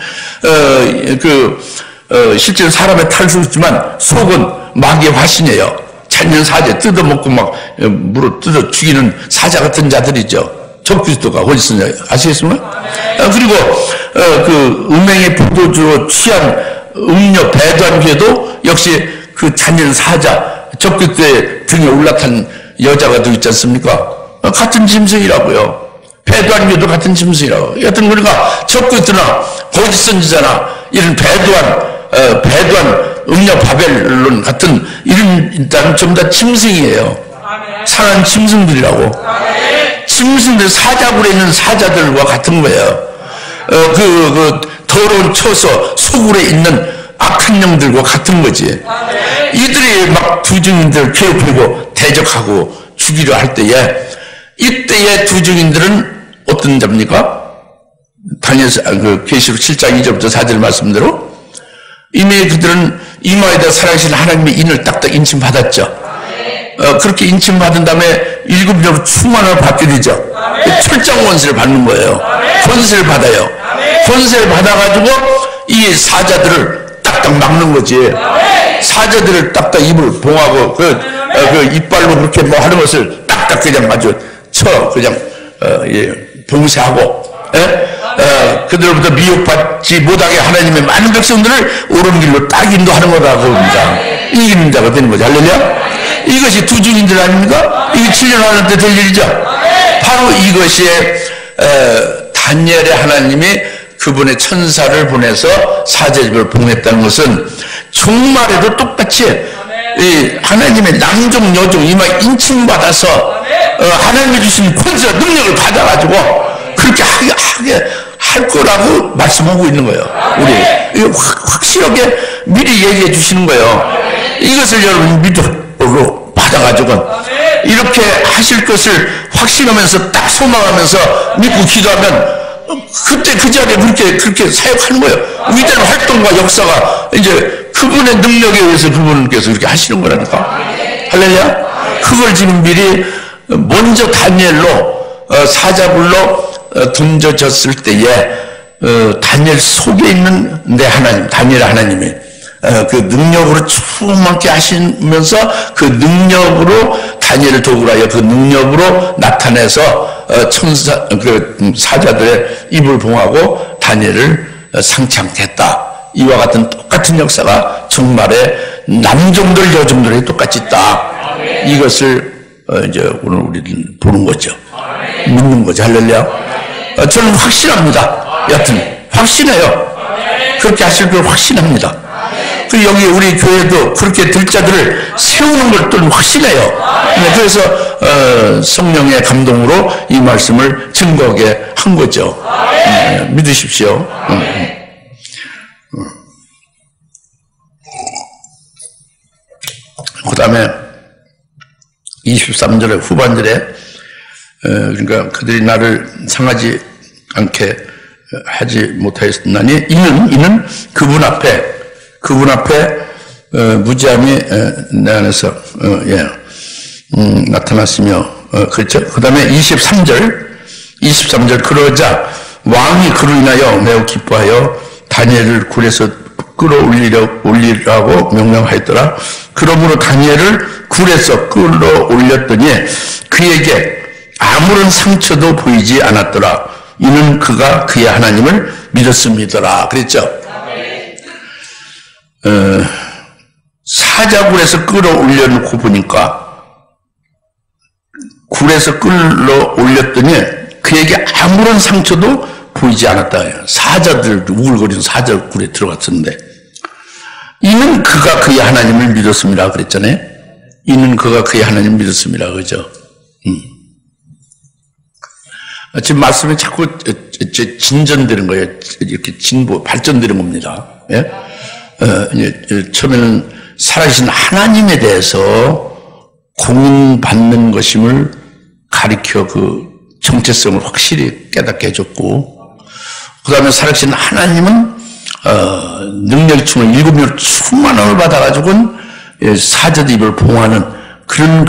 실제로 사람의 탈수있지만 속은 마귀의 화신이에요. 잔인한 사자, 뜯어먹고 막, 물어 뜯어 죽이는 사자 같은 자들이죠. 적그리스도가 거짓 선지자. 아시겠습니까? 그리고, 음행의 포도주로 취한 음료, 배도한 뒤에도 역시 그 잔인한 사자, 적그리스도의 등에 올라탄 여자가 또 있지 않습니까? 같은 짐승이라고요. 배도한 교도 같은 짐승이라고. 여하튼 우리가 적그리스도나 거짓 선지자나 이런 배도한 음녀 바벨론 같은 이런 일단 전부 다 짐승이에요. 사는 짐승들이라고. 짐승들, 사자굴에 있는 사자들과 같은 거예요. 더러운 처소 소굴에 있는 악한 영들과 같은 거지. 이들이 막 두 증인들을 괴롭히고 대적하고 죽이려 할 때에, 이때의 두 증인들은 어떤 자입니까? 계시록 7장 2절부터 4절 말씀대로 이미 그들은 이마에다 살아계신 하나님의 인을 딱딱 인침받았죠. 그렇게 인침받은 다음에 일곱으로 충만을 받게 되죠. 철장 권세를 받는 거예요. 권세를 받아요. 권세를 받아가지고 이 사자들을 딱딱 막는 거지. 사자들을 딱딱 입을 봉하고 그 이빨로 그렇게 뭐 하는 것을 딱딱 그냥 아주 그냥 봉쇄하고, 그들로부터 미혹받지 못하게 하나님의 많은 백성들을 옳은 길로 딱 인도하는 거라고 합니다. 이기는 자가 되는 거죠. 할렐루야. 이것이 두 증인들 아닙니까? 이게 7년 하는 때 될 일이죠. 바로 이것이 다니엘의 하나님이 그분의 천사를 보내서 사제집을 봉했다는 것은 종말에도 똑같이 이 하나님의 남종 여종 이마 인침받아서 하나님이 주신 권세와 능력을 받아가지고 그렇게 하게 할 거라고 말씀하고 있는 거예요. 우리 확실하게 미리 얘기해 주시는 거예요. 이것을 여러분 믿음으로 받아가지고 이렇게 하실 것을 확신하면서 딱 소망하면서 믿고 기도하면 그때 그 자리에 그렇게 사역하는 거예요. 위대한 활동과 역사가 이제 그분의 능력에 의해서 그분께서 그렇게 하시는 거라니까. 할렐루야. 그걸 지금 미리 먼저 다니엘로 사자굴로 던져졌을 때에 다니엘 속에 있는 내 하나님, 다니엘 하나님이 그 능력으로 충만케 하시면서 그 능력으로 다니엘을 도구하여 그 능력으로 나타내서 사자들의 입을 봉하고 다니엘을 상창했다. 이와 같은 똑같은 역사가 정말에 남종들 여종들이 똑같이 있다. 이것을 이제 오늘 우리는 보는 거죠. 믿는 거죠. 할렐루야. 저는 확신합니다. 여튼 확신해요. 그렇게 하실 걸 확신합니다. 그 여기 우리 교회도 그렇게 될 자들을 세우는 걸 또 확신해요. 그래서 성령의 감동으로 이 말씀을 증거하게 한 거죠. 믿으십시오. 그 다음에 23절의 후반절에 그러니까 그들이 나를 상하지 않게 하지 못하였나니 이는 그분 앞에 무지함이 내 안에서 나타났으며 그렇죠. 그 다음에 23절 그러자 왕이 그로 인하여 매우 기뻐하여 다니엘을 굴에서 끌어올리라고 명령하였더라. 그러므로 다니엘을 굴에서 끌어올렸더니 그에게 아무런 상처도 보이지 않았더라. 이는 그가 그의 하나님을 믿었음이더라. 그랬죠. 사자굴에서 끌어올려놓고 보니까 굴에서 끌어올렸더니 그에게 아무런 상처도 보이지 않았다. 사자들 우글거리는 사자굴에 들어갔었는데 이는 그가 그의 하나님을 믿었습니다. 그랬잖아요. 이는 그가 그의 하나님을 믿었습니다. 그죠? 지금 말씀이 자꾸 진전되는 거예요. 이렇게 발전되는 겁니다. 예? 처음에는 살아계신 하나님에 대해서 공인받는 것임을 가리켜 그 정체성을 확실히 깨닫게 해줬고, 그 다음에 살아계신 하나님은 능력이 충만, 일곱명을 충만함을 받아가지고는 사자들 입을 봉하는 그런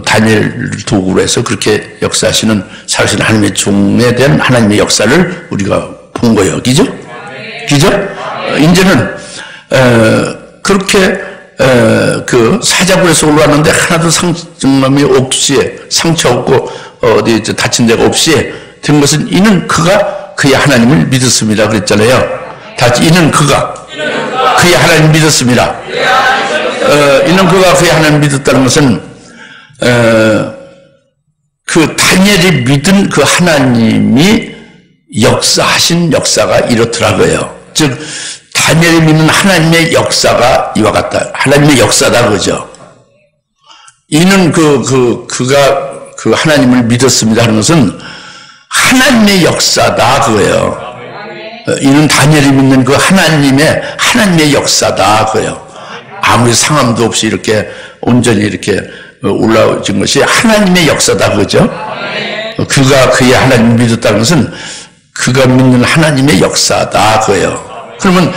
다니엘 도구로 해서 그렇게 역사하시는 살아계신 하나님의 종에 대한 하나님의 역사를 우리가 본 거예요. 그죠? 그죠? 이제는 그렇게 그 사자굴에서 올라왔는데 하나도 상처함이 없이, 상처 없고 어디 다친 데가 없이 된 것은 이는 그가 그의 하나님을 믿었습니다. 그랬잖아요. 다시 이는 그가 그의 하나님 믿었습니다. 이는 그가 그의 하나님 믿었다는 것은 그 다니엘이 믿은 그 하나님이 역사하신 역사가 이렇더라고요. 즉 다니엘이 믿는 하나님의 역사가 이와 같다. 하나님의 역사다 그죠. 이는 그가 그 하나님을 믿었습니다 하는 것은 하나님의 역사다 그거예요. 이는 다니엘이 믿는 그 하나님의 역사다 그거예요. 아무리 상함도 없이 이렇게 온전히 이렇게 올라오신 것이 하나님의 역사다 그죠. 그가 그의 하나님을 믿었다는 것은 그가 믿는 하나님의 역사다 그거예요. 그러면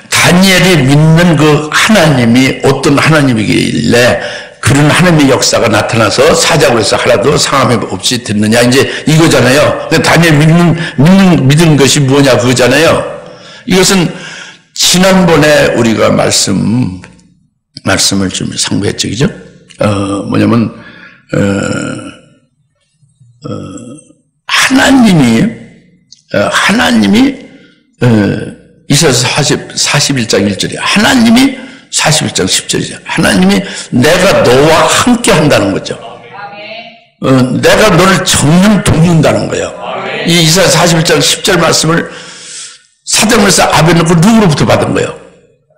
다니엘이 믿는 그 하나님이 어떤 하나님이길래 그런 하나님의 역사가 나타나서 사자굴 에서 하나도 상함이 없이 됐느냐 이제 이거잖아요. 다니엘 믿는 것이 뭐냐 그거잖아요. 이것은 지난번에 우리가 말씀을 좀 상고했죠, 그죠? 뭐냐면 하나님이 이사야서 41장 1절이야. 하나님이 41장 10절이죠. 하나님이 내가 너와 함께 한다는 거죠. 내가 너를 정녕 돕는다는 거예요. 이 이사야 41장 10절 말씀을 사대문에서 아벤노고 누구로부터 받은 거예요?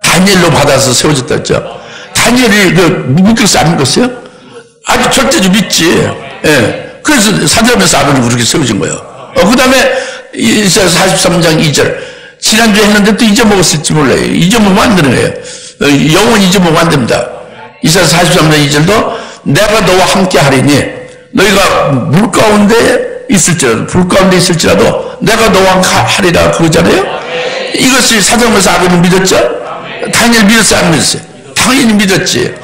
다니엘로 받아서 세워졌다 했죠. 다니엘이 믿겠어요? 안 믿었어요? 아주 절대로 믿지. 예. 그래서 사대문에서 아벤노고 그렇게 세워진 거예요. 그 다음에 이사야 43장 2절 지난주에 했는데 또 잊어먹었을지 몰라요. 잊어먹으면 안 되는 거예요. 영원히 잊어먹으면 안 됩니다. 이사야 43장 2절도 내가 너와 함께 하리니 너희가 물 가운데 있을지라도 불 가운데 있을지라도 내가 너와 하리라 그러잖아요. 이것을 사대문에서 아벤을 믿었죠? 다니엘 믿었어요? 안 믿었어요? 당연히 믿었지.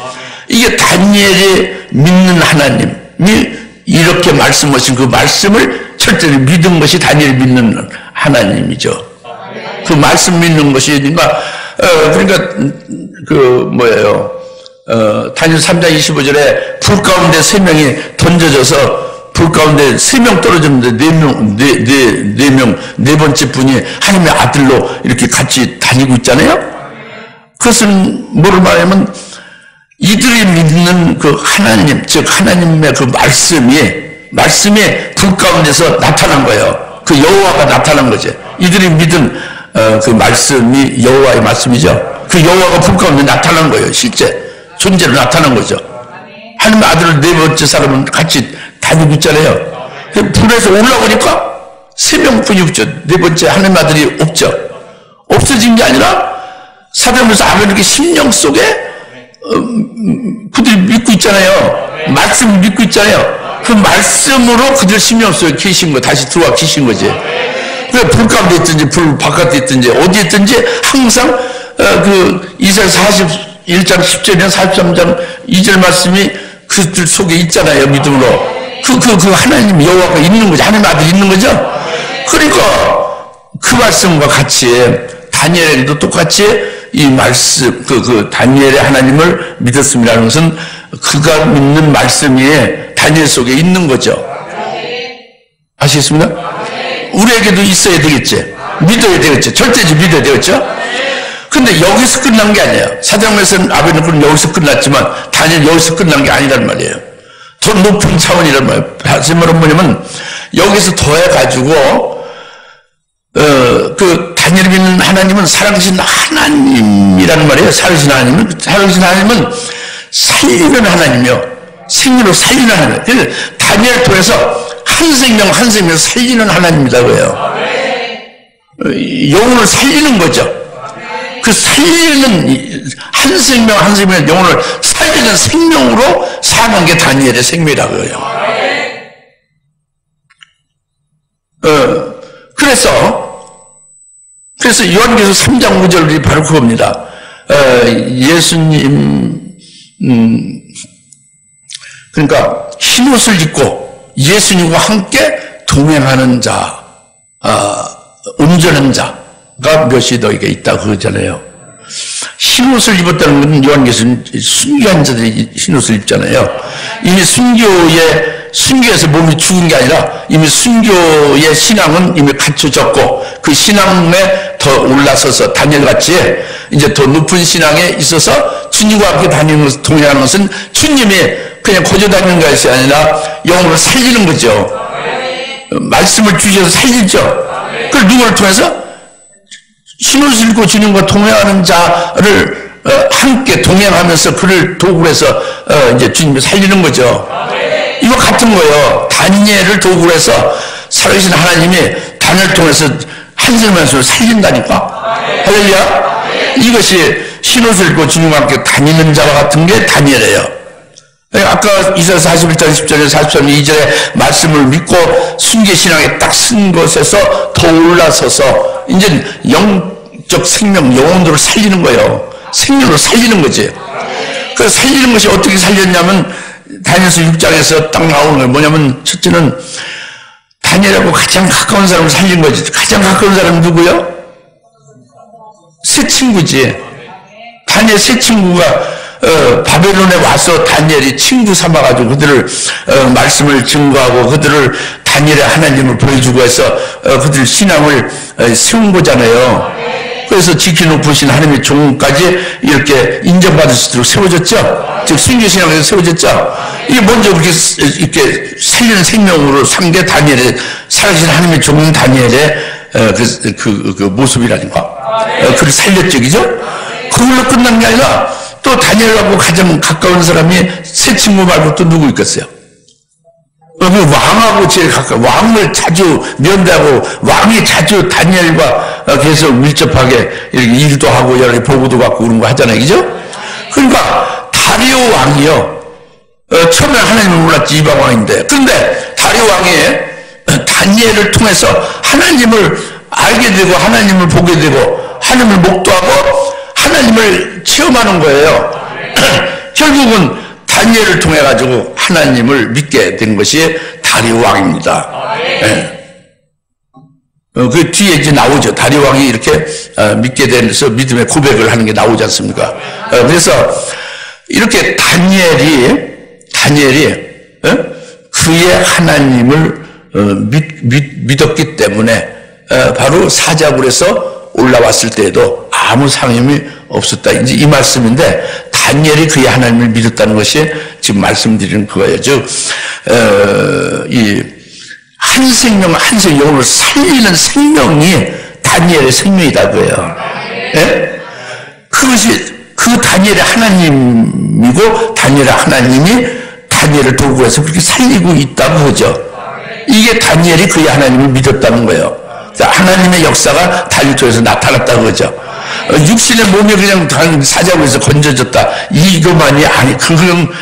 이게 다니엘이 믿는 하나님이 이렇게 말씀하신 그 말씀을 철저히 믿은 것이 다니엘이 믿는 하나님이죠. 그 말씀 믿는 것이 그러니까 다니엘 3장 25절에 불 가운데 3명이 던져져서 불 가운데 3명 떨어졌는데 4명, 네 번째 분이 하나님의 아들로 이렇게 같이 다니고 있잖아요. 그것은 뭐를 말하면 이들이 믿는 그 하나님, 즉 하나님의 그 말씀이 불 가운데서 나타난 거예요. 그 여호와가 나타난 거죠. 이들이 믿은 그 말씀이 여호와의 말씀이죠. 그 여호와가 불 가운데 나타난 거예요. 실제 존재로 나타난 거죠. 하나님의 아들을 네 번째 사람은 같이 다니고 있잖아요. 불에서 올라오니까 3명뿐이 없죠. 네 번째 하나님의 아들이 없죠. 없어진 게 아니라 사대문에서 아벨에게 심령 속에 그들이 믿고 있잖아요. 말씀을 믿고 있잖아요. 그 말씀으로 그들 심령 속에 계신 거 다시 들어와 계신 거지. 불 가운데 있든지 불 바깥에 있든지 어디에 있든지 항상 이사야 41장 10절이나 43장 2절 말씀이 그들 속에 있잖아요. 믿음으로. 그 하나님 여호와가 있는 거죠. 하나님 아들이 있는 거죠. 그러니까 그 말씀과 같이 다니엘에게도 똑같이 이 말씀, 다니엘의 하나님을 믿었음이라는 것은 그가 믿는 말씀이 다니엘 속에 있는 거죠. 아시겠습니까? 우리에게도 있어야 되겠지. 믿어야 되겠죠. 절대지 믿어야 되겠죠. 근데 여기서 끝난 게 아니에요. 사대문에서는 아벤노고는 여기서 끝났지만 다니엘 여기서 끝난 게 아니란 말이에요. 더 높은 차원이란 말이에요. 다시 말하면 뭐냐면 여기서 더해가지고 다니엘이 믿는 하나님은 살아계신 하나님이라는 말이에요. 살아계신 하나님은 살리는 하나님이요. 생명으로 살리는 하나님. 그래서 다니엘 통해서 한 생명 살리는 하나님이라고요. 영혼을 살리는 거죠. 그 살리는 한 생명 영혼을 살리는 생명으로 사는 게 다니엘의 생명이라고 해요. 그래서 요한계시록 3장 5절이 바로 그겁니다. 예수님 그러니까 흰옷을 입고 예수님과 함께 동행하는 자, 운전하는 자가 몇이 너에게 있다고 그러잖아요. 흰옷을 입었다는 건 요한계시록 순교한 자들이 흰옷을 입잖아요. 이미 순교에서 몸이 죽은 게 아니라 이미 순교의 신앙은 이미 갖춰졌고 그 신앙에 더 올라서서 다니엘같이 이제 더 높은 신앙에 있어서 주님과 함께 동행하는 것은 주님이 그냥 거저 다니는 것이 아니라 영으로 살리는 거죠. 말씀을 주셔서 살리죠. 그걸 누구를 통해서? 신옷을 입고 주님과 동행하는 자를 함께 동행하면서 그를 도구로 해서 이제 주님이 살리는 거죠. 이거 같은 거예요. 다니엘을 도구로 해서 살아계신 하나님이 다니엘을 통해서 한술만술 살린다니까. 할렐루야. 이것이 신옷을 입고 주님과 함께 다니는 자와 같은 게 다니엘이에요. 아까 이사야 41장 10절에 43절 2절에 말씀을 믿고 순계신앙에 딱 쓴 것에서 더 올라서서 이제 영적 생명, 영혼들을 살리는 거예요. 생명으로 살리는 거지. 그 살리는 것이 어떻게 살렸냐면 다니엘서 6장에서 딱 나오는 거예요. 뭐냐면 첫째는 다니엘하고 가장 가까운 사람을 살린 거지. 가장 가까운 사람은 누구요? 세 친구지. 다니엘 세 친구가 바벨론에 와서 다니엘이 친구 삼아가지고 그들을 말씀을 증거하고 그들을 다니엘의 하나님을 보여주고 해서 그들 신앙을 세운 거잖아요. 그래서 지켜놓으신 하나님의 종까지 이렇게 인정받을 수 있도록 세워졌죠. 즉 순교신앙에서 세워졌죠. 이게 먼저 이렇게 살리는 생명으로 삼게 다니엘의 살아계신 하나님의 종 다니엘의 그 모습이라니까. 그를 살렸죠, 그죠? 그걸로 끝난 게 아니라 또 다니엘하고 가장 가까운 사람이 세 친구 말고 또 누구 있겠어요? 왕하고 제일 가까워. 왕을 자주 면대하고 왕이 자주 다니엘과 계속 밀접하게 이렇게 일도 하고 여러 보고도 받고 그런 거 하잖아요, 그죠? 그러니까 다리오 왕이요. 처음에 하나님을 몰랐지 이방 왕인데, 그런데 다리오 왕이 다니엘을 통해서 하나님을 알게 되고 하나님을 보게 되고 하나님을 목도하고 하나님을 체험하는 거예요. 결국은 다니엘을 통해 가지고 하나님을 믿게 된 것이 다리오 왕입니다. 네. 그 뒤에 이제 나오죠. 다리오 왕이 이렇게 믿게 되면서 믿음의 고백을 하는 게 나오지 않습니까? 그래서 이렇게 다니엘이 그의 하나님을 믿었기 때문에 바로 사자굴에서 올라왔을 때에도 아무 상임이 없었다. 이제 이 말씀인데 다니엘이 그의 하나님을 믿었다는 것이 지금 말씀드리는 그거예요. 즉, 이 한 생명 한 생명을 살리는 생명이 다니엘의 생명이라고요. 예? 그것이 그 다니엘의 하나님이고 다니엘의 하나님이 다니엘을 도구해서 그렇게 살리고 있다고 하죠. 이게 다니엘이 그의 하나님을 믿었다는 거예요. 하나님의 역사가 다니엘 통해서 나타났다고 하죠. 육신의 몸이 그냥 사자굴에서 건져졌다. 이것만이 아니, 그건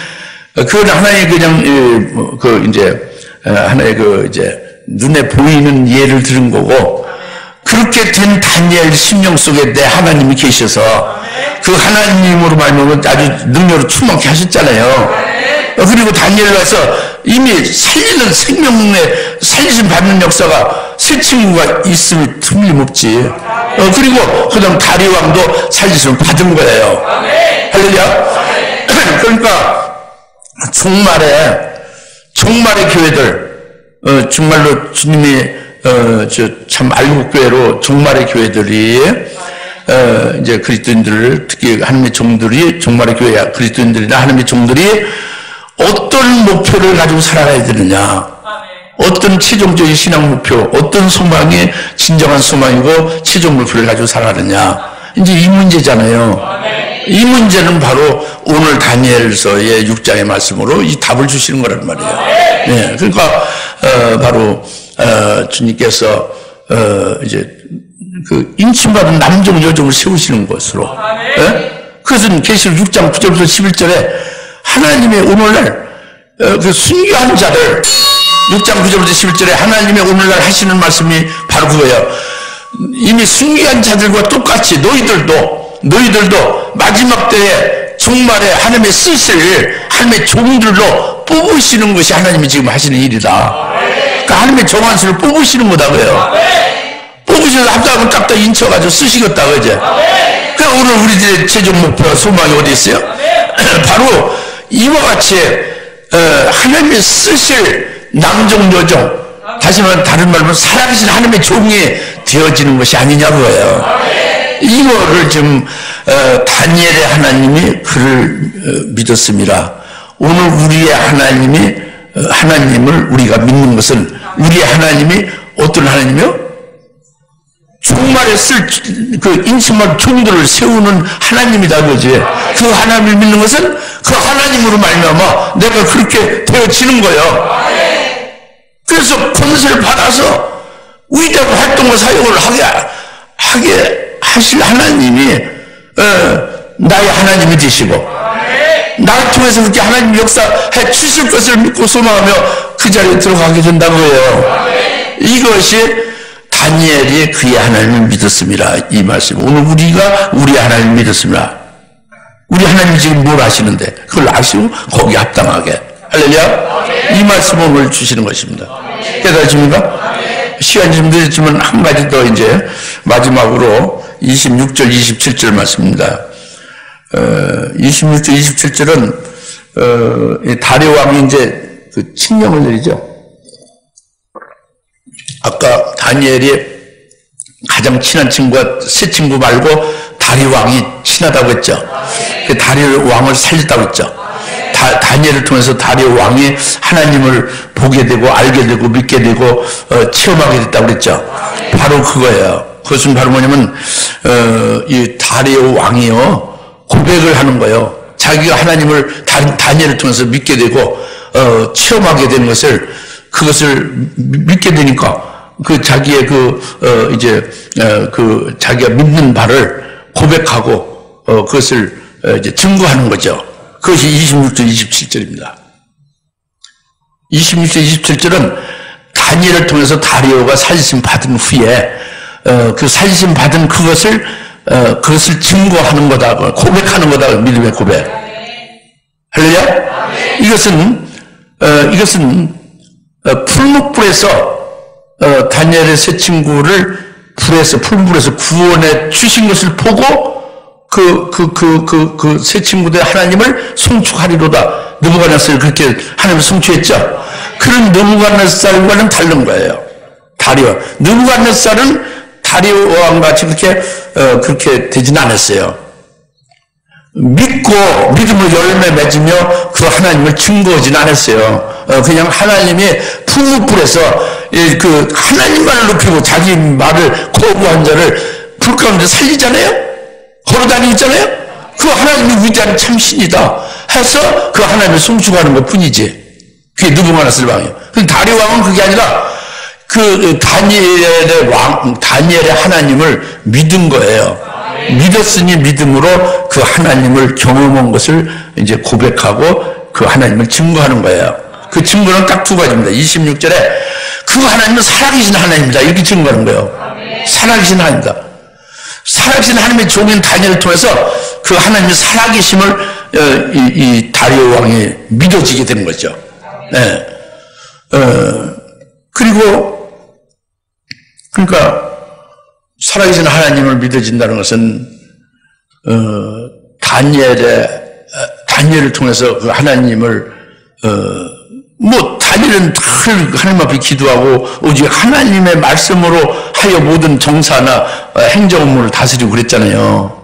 하나의 그냥, 하나의 눈에 보이는 예를 들은 거고, 그렇게 된 다니엘 심령 속에 내 하나님이 계셔서, 그 하나님으로 말미암아 아주 능력으로 충만케 하셨잖아요. 그리고 다니엘 와서 이미 살리는 생명의 살리심 받는 역사가 세 친구가 있음이 틀림없지. 그리고 그다음 다리오 왕도 살리심을 받은 거예요. 할렐루야. 그러니까 종말의 교회들, 정말로 주님이 참 알국교회로 종말의 교회들이 이제 그리스도인들을 특히 하나님의 종들이 종말의 교회 그리스도인들이나 하나님의 종들이 어떤 목표를 가지고 살아가야 되느냐, 어떤 최종적인 신앙 목표, 어떤 소망이 진정한 소망이고 최종 목표를 가지고 살아가느냐, 이제 이 문제잖아요. 이 문제는 바로 오늘 다니엘서의 6장의 말씀으로 이 답을 주시는 거란 말이에요. 네, 그러니까 바로 주님께서 이제 그 인침받은 남종 여종을 세우시는 것으로. 그것은 계시록 6장 9절부터 11절에 하나님의 오늘날 그 순교한 자들, 6장 9절부터 11절에 하나님의 오늘날 하시는 말씀이 바로 그거예요. 이미 순교한 자들과 똑같이 너희들도 마지막 때에 종말에 하나님의 쓰실 하나님의 종들로 뽑으시는 것이 하나님이 지금 하시는 일이다. 그러니까 하나님의 정한수를 뽑으시는 거다고요. 뽑으셔서 합작은 딱딱 인쳐가지고 쓰시겠다, 그죠? 그러니까 오늘 우리들의 최종 목표와 소망이 어디 있어요? 바로 이와 같이 하나님이 쓰실 남종 여종, 다시 말하면 다른 말로 살아계신 하나님의 종이 되어지는 것이 아니냐고요. 이거를 지금 다니엘의 하나님이 그를 믿었습니다. 오늘 우리의 하나님을 우리가 믿는 것은 우리의 하나님이 어떤 하나님이요? 종말에 쓸 그 인심할 종들을 세우는 하나님이다 그지? 그 하나님을 믿는 것은 그 하나님으로 말미암아 내가 그렇게 되어지는 거예요. 그래서 권세를 받아서 위대한 활동과 사역을 하게 하실 하나님이 나의 하나님이 되시고 나를 통해서 그렇게 하나님 역사해 주실 것을 믿고 소망하며 그 자리에 들어가게 된다는 거예요. 이것이 다니엘이 그의 하나님을 믿었습니다. 이 말씀. 오늘 우리가 우리 하나님을 믿었습니다. 우리 하나님이 지금 뭘 하시는데 그걸 아시고 거기에 합당하게. 할렐루야. 이 말씀을 오늘 주시는 것입니다. 깨달으십니까? 시간이 좀 늦었지만 한 가지 더 이제 마지막으로 26절 27절 말씀입니다. 26절 27절은 다리오 왕이 이제 그 칙령을 내리죠. 아까 다니엘이 가장 친한 친구가 세 친구 말고 다리오 왕이 친하다고 했죠. 그 다리오 왕을 살렸다고 했죠. 다니엘을 통해서 다리오 왕이 하나님을 보게 되고 알게 되고 믿게 되고 체험하게 됐다고 그랬죠. 바로 그거예요. 그것은 바로 뭐냐면 이 다리오 왕이요 고백을 하는 거예요. 자기가 하나님을 다니엘을 통해서 믿게 되고 체험하게 된 것을 그것을 믿게 되니까 그 자기의 그 자기가 믿는 바를 고백하고 그것을 이제 증거하는 거죠. 그것이 26절 27절입니다. 26절 27절은 다니엘을 통해서 다리오가 살리심 받은 후에 그 살리심 받은 그것을 증거하는 거다, 고백하는 거다, 믿음의 고백. 할렐루야? 이것은 풀무불에서 다니엘의 세 친구를 풀무불에서 구원해 주신 것을 보고 그 세 친구들 하나님을 송축하리로다. 느부갓네살을 그렇게 하나님을 송축했죠. 그런 느부갓네살과는 다른 거예요. 다리오. 느부갓네살은 다리오 왕같이 그렇게 되지는 않았어요. 믿고 믿음으로 열매 맺으며 그 하나님을 증거하지는 않았어요. 그냥 하나님이 풀무불에서 그 하나님만을 높이고 자기 말을 거부한 자를 불 가운데 살리잖아요. 걸어다니고 있잖아요. 그 하나님이 위대한 참신이다 해서 그 하나님을 송축하는 것 뿐이지. 그게 느부갓네살 왕이에요. 다리오 왕은 그게 아니라 그 다니엘의 하나님을 믿은 거예요. 믿었으니 믿음으로 그 하나님을 경험한 것을 이제 고백하고 그 하나님을 증거하는 거예요. 그 증거는 딱 두 가지입니다. 26절에 그 하나님은 살아계신 하나님입니다. 이렇게 증거하는 거예요. 살아계신 하나님입니다. 살아계신 하나님의 종인 다니엘을 통해서 그 하나님의 살아계심을 이 다리오 왕이 믿어지게 되는 거죠. 네. 그러니까 살아계신 하나님을 믿어진다는 것은 다니엘을 통해서 그 하나님을 다니엘은 늘 하나님 앞에 기도하고 오직 하나님의 말씀으로 하여 모든 정사나 행정 업무를 다스리고 그랬잖아요.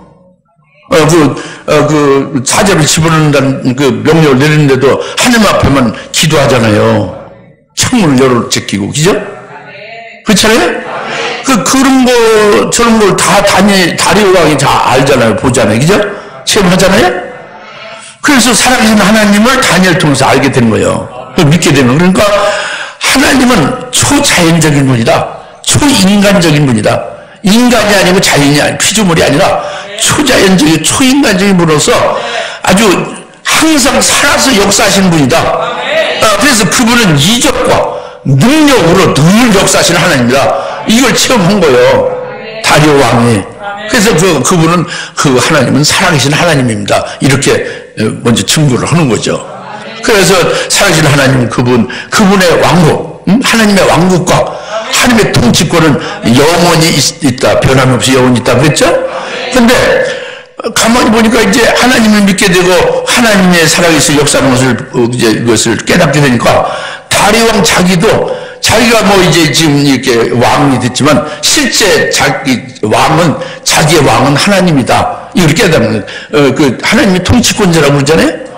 그 사자를 집어넣는다는 그 명령을 내리는데도 하나님 앞에만 기도하잖아요. 창문을 열어 제끼고, 그죠? 그렇잖아요? 저런 걸 다 다리오 왕이 다 알잖아요. 보잖아요. 그죠? 체험하잖아요? 그래서 살아계신 하나님을 다니엘 통해서 알게 되는 거예요. 믿게 되는 거예요. 그러니까 하나님은 초자연적인 분이다. 초인간적인 분이다. 인간이 아니고 자연이 아니고 피조물이 아니라 초자연적인 초인간적인 분으로서 아주 항상 살아서 역사하시는 분이다. 그래서 그분은 이적과 능력으로 늘 역사하시는 하나님이다. 이걸 체험한 거예요. 다리오 왕이. 그래서 그분은 그 하나님은 살아계신 하나님입니다. 이렇게 먼저 증거를 하는 거죠. 그래서 살아계신 하나님은 그분의 왕국, 하나님의 왕국과 하나님의 통치권은 영원히 있다. 변함없이 영원히 있다. 그랬죠? 근데 가만히 보니까 이제 하나님을 믿게 되고 하나님의 살아계신 역사하는 것을 이제 이것을 깨닫게 되니까 다리오 왕 자기가 이제 지금 이렇게 왕이 됐지만 실제 자기의 왕은 하나님이다. 이걸 깨닫는 그 하나님이 통치권자라고 그러잖아요.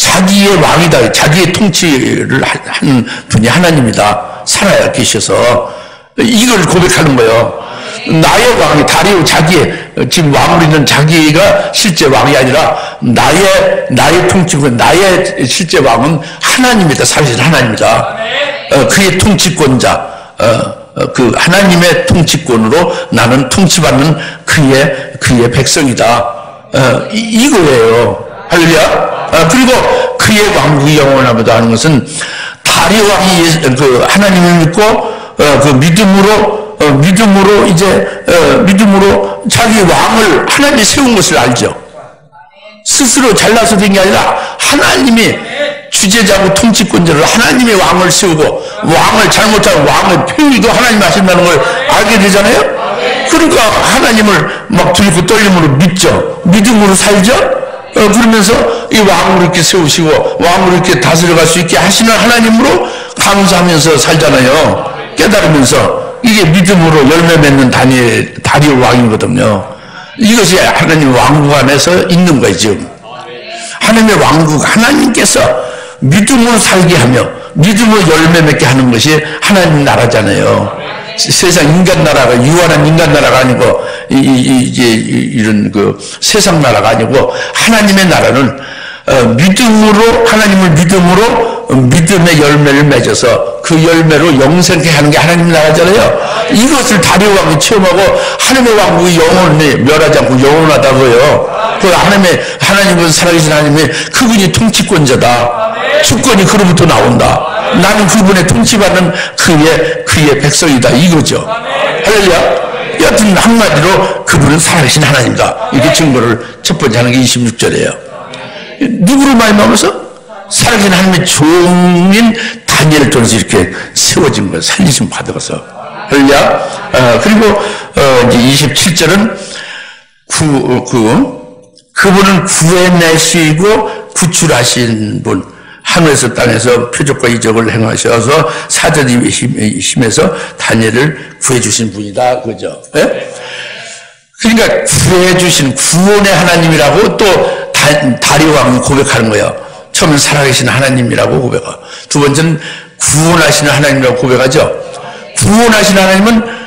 자기의 왕이다. 자기의 통치를 하는 분이 하나님이다. 살아야 계셔서 이걸 고백하는 거예요. 나의 왕이 다리오 자기의 지금 왕으로 있는 자기가 실제 왕이 아니라 나의 통치권, 나의 실제 왕은 하나님이다. 살아계신 하나님이다. 그의 통치권자, 그 하나님의 통치권으로 나는 통치받는 그의 백성이다. 이거예요. 할렐루야. 그리고 그의 왕국이 영원하다 하는 것은 다리오 왕이 그 하나님을 믿고 그 믿음으로 이제 믿음으로 자기 왕을 하나님이 세운 것을 알죠. 스스로 잘나서 된 게 아니라 하나님이 주제자고 통치권자로 하나님의 왕을 세우고 왕을 잘못하면 왕의 표의도 하나님 하신다는 걸 알게 되잖아요. 그러니까 하나님을 막 들고 떨림으로 믿죠. 믿음으로 살죠. 그러면서 이 왕으로 이렇게 세우시고 왕으로 이렇게 다스려갈 수 있게 하시는 하나님으로 감사하면서 살잖아요. 깨달으면서 이게 믿음으로 열매 맺는 다리오 왕이거든요. 이것이 하나님 왕국 안에서 있는 거예요. 지금 하나님의 왕국, 하나님께서 믿음으로 살게 하며 믿음으로 열매 맺게 하는 것이 하나님 나라잖아요. 세상 인간 나라가 유한한 인간 나라가 아니고 이런 그 세상 나라가 아니고 하나님의 나라는 믿음으로 하나님을 믿음의 열매를 맺어서 그 열매로 영생케 하는 게 하나님 나라잖아요. 이것을 다리오 왕이 체험하고 하나님의 왕국이 영원히 멸하지 않고 영원하다고요. 그 하나님은 살아계신 하나님이 그분이 통치권자다. 주권이 그로부터 나온다. 나는 그분의 통치받는 그의 백성이다. 이거죠. 할렐루야. 여하튼 한마디로 그분은 살아계신 하나님이다. 이렇게 증거를 첫 번째 하는 게 26절이에요. 누구로 말미암아서? 살아계신 하나님의 종인 다니엘을 통해서 이렇게 세워진 거예요. 살리심 받아서. 할렐루야. 그리고 이제 27절은 그분은 구해내시고 구출하신 분, 하늘에서 땅에서 표적과 이적을 행하셔서 사자들의 힘에서 다니엘을 구해주신 분이다. 그죠? 네? 그러니까 구해주신 구원의 하나님이라고 또 다리오 왕이 고백하는 거예요. 처음엔 살아계신 하나님이라고 고백하고, 두 번째는 구원하시는 하나님이라고 고백하죠. 구원하시는 하나님은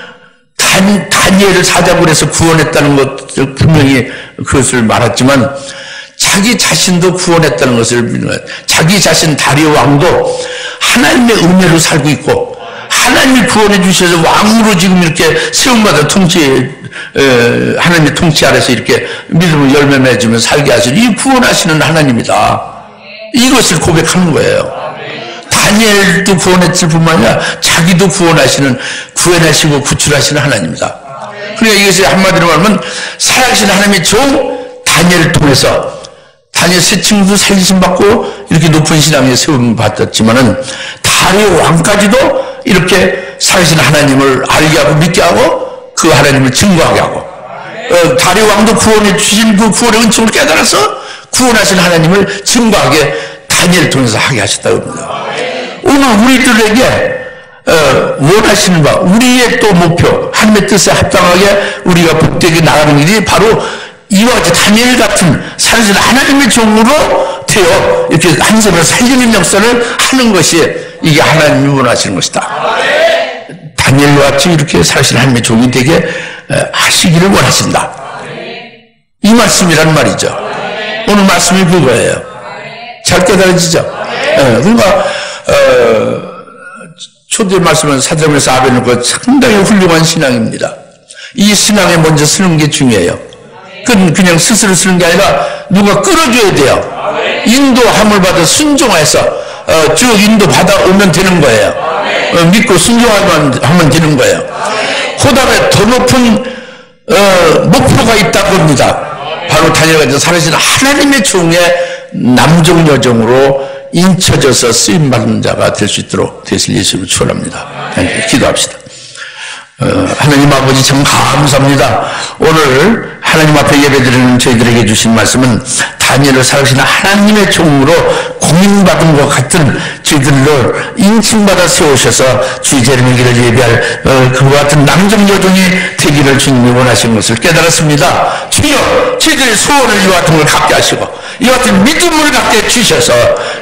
다니엘을 사자굴에서 구원했다는 것 분명히 그것을 말했지만 자기 자신도 구원했다는 것을 믿는 거예요. 자기 자신 다리오 왕도 하나님의 은혜로 살고 있고 하나님이 구원해 주셔서 왕으로 지금 이렇게 세움받아 하나님의 통치 아래서 이렇게 믿음을 열매 맺으며 살게 하시는 이 구원하시는 하나님이다. 이것을 고백하는 거예요. 다니엘도 구원했을 뿐만 아니라 자기도 구원하시고 구출하시는 하나님이다. 그러니까 이것이 한마디로 말하면 살아계신 하나님의 종 다니엘을 통해서 다니엘 세 친구도 살리심 받고 이렇게 높은 신앙에 세움 받았지만은 다리오 왕까지도 이렇게 살아계신 하나님을 알게 하고 믿게 하고 그 하나님을 증거하게 하고 다리오 왕도 구원해 주신 그 구원의 은총을 깨달아서 구원하신 하나님을 증거하게 다니엘을 통해서 하게 하셨다고 합니다. 오늘 우리들에게 원하시는 바 우리의 또 목표 하나님의 뜻에 합당하게 우리가 복되게 나가는 일이 바로 이와 같이 다니엘 같은 살아계신 하나님의 종으로 되어 이렇게 한 사람을 살리는 역사를 하는 것이 이게 하나님이 원하시는 것이다. 다니엘과 같이 이렇게 살아계신 하나님의 종이 되게 하시기를 원하신다. 이 말씀이란 말이죠. 오늘 말씀이 그거예요. 잘 깨달아지죠? 그러니까 초대 말씀은 사드락메삭 아벳네고 상당히 훌륭한 신앙입니다. 이 신앙에 먼저 쓰는 게 중요해요. 그냥 스스로 쓰는 게 아니라 누가 끌어줘야 돼요. 인도함을 받아 순종해서 쭉 인도 받아오면 되는 거예요. 믿고 순종하면 되는 거예요. 그 다음에 더 높은 목표가 있다고 합니다. 바로 다니엘과 살아계신 하나님의 종의 남종 여종으로 인쳐져서 쓰임받는 자가 될 수 있도록 되실 예수를 축원합니다. 기도합시다. 하나님 아버지 참 감사합니다. 오늘 하나님 앞에 예배드리는 저희들에게 주신 말씀은 다니엘을 살아계신 하나님의 종으로 공인받은 다윗과 같은 저희들을 인침받아 세우셔서 주의 재림의 길을 예비할 그와 같은 남정여종이 되기를 주님이 원하신 것을 깨달았습니다. 주여 저희들의 소원을 이와 같은 걸 갖게 하시고 이와 같은 믿음을 갖게 주셔서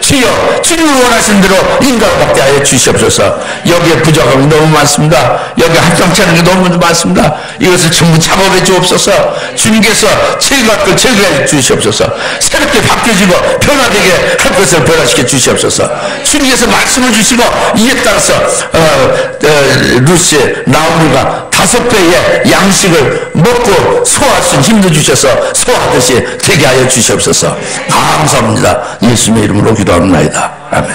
주여 주님이 원하신 대로 인간을 갖게 하여 주시옵소서. 여기에 부족함이 너무 많습니다. 여기에 합당치 않은 게 너무 많습니다. 이것을 전부 작업해 주옵소서. 주님께서 제거할 걸 제거해 주시옵소서. 새롭게 바뀌어지고 변화되게 할 것을 변화시켜 주시옵소서. 주님께서 말씀을 주시고 이에 따라서 루시의 나오미가 5배의 양식을 먹고 소화할 수 있는 힘도 주셔서 소화하듯이 되게 하여 주시옵소서. 감사합니다. 예수님의 이름으로 기도합니다. 아멘.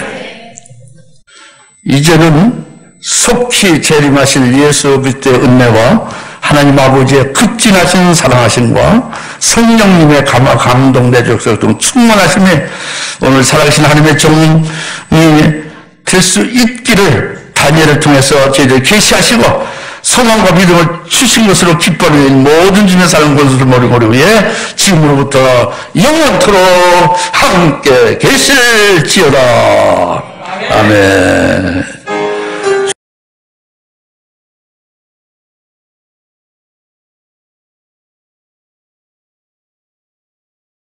이제는 속히 재림하실 예수 그리스도의 은혜와 하나님 아버지의 극진하신 사랑하심과 성령님의 감동대적성 등 충만하심이 오늘 살아계신 하나님의 종이 될 수 있기를 다니엘을 통해서 저희들 계시하시고 소망과 믿음을 주신 것으로 기뻐하는 모든 주님의 사랑 권수들 머리머리 위에 지금으로부터 영원토록 함께 계실지어다. 아멘.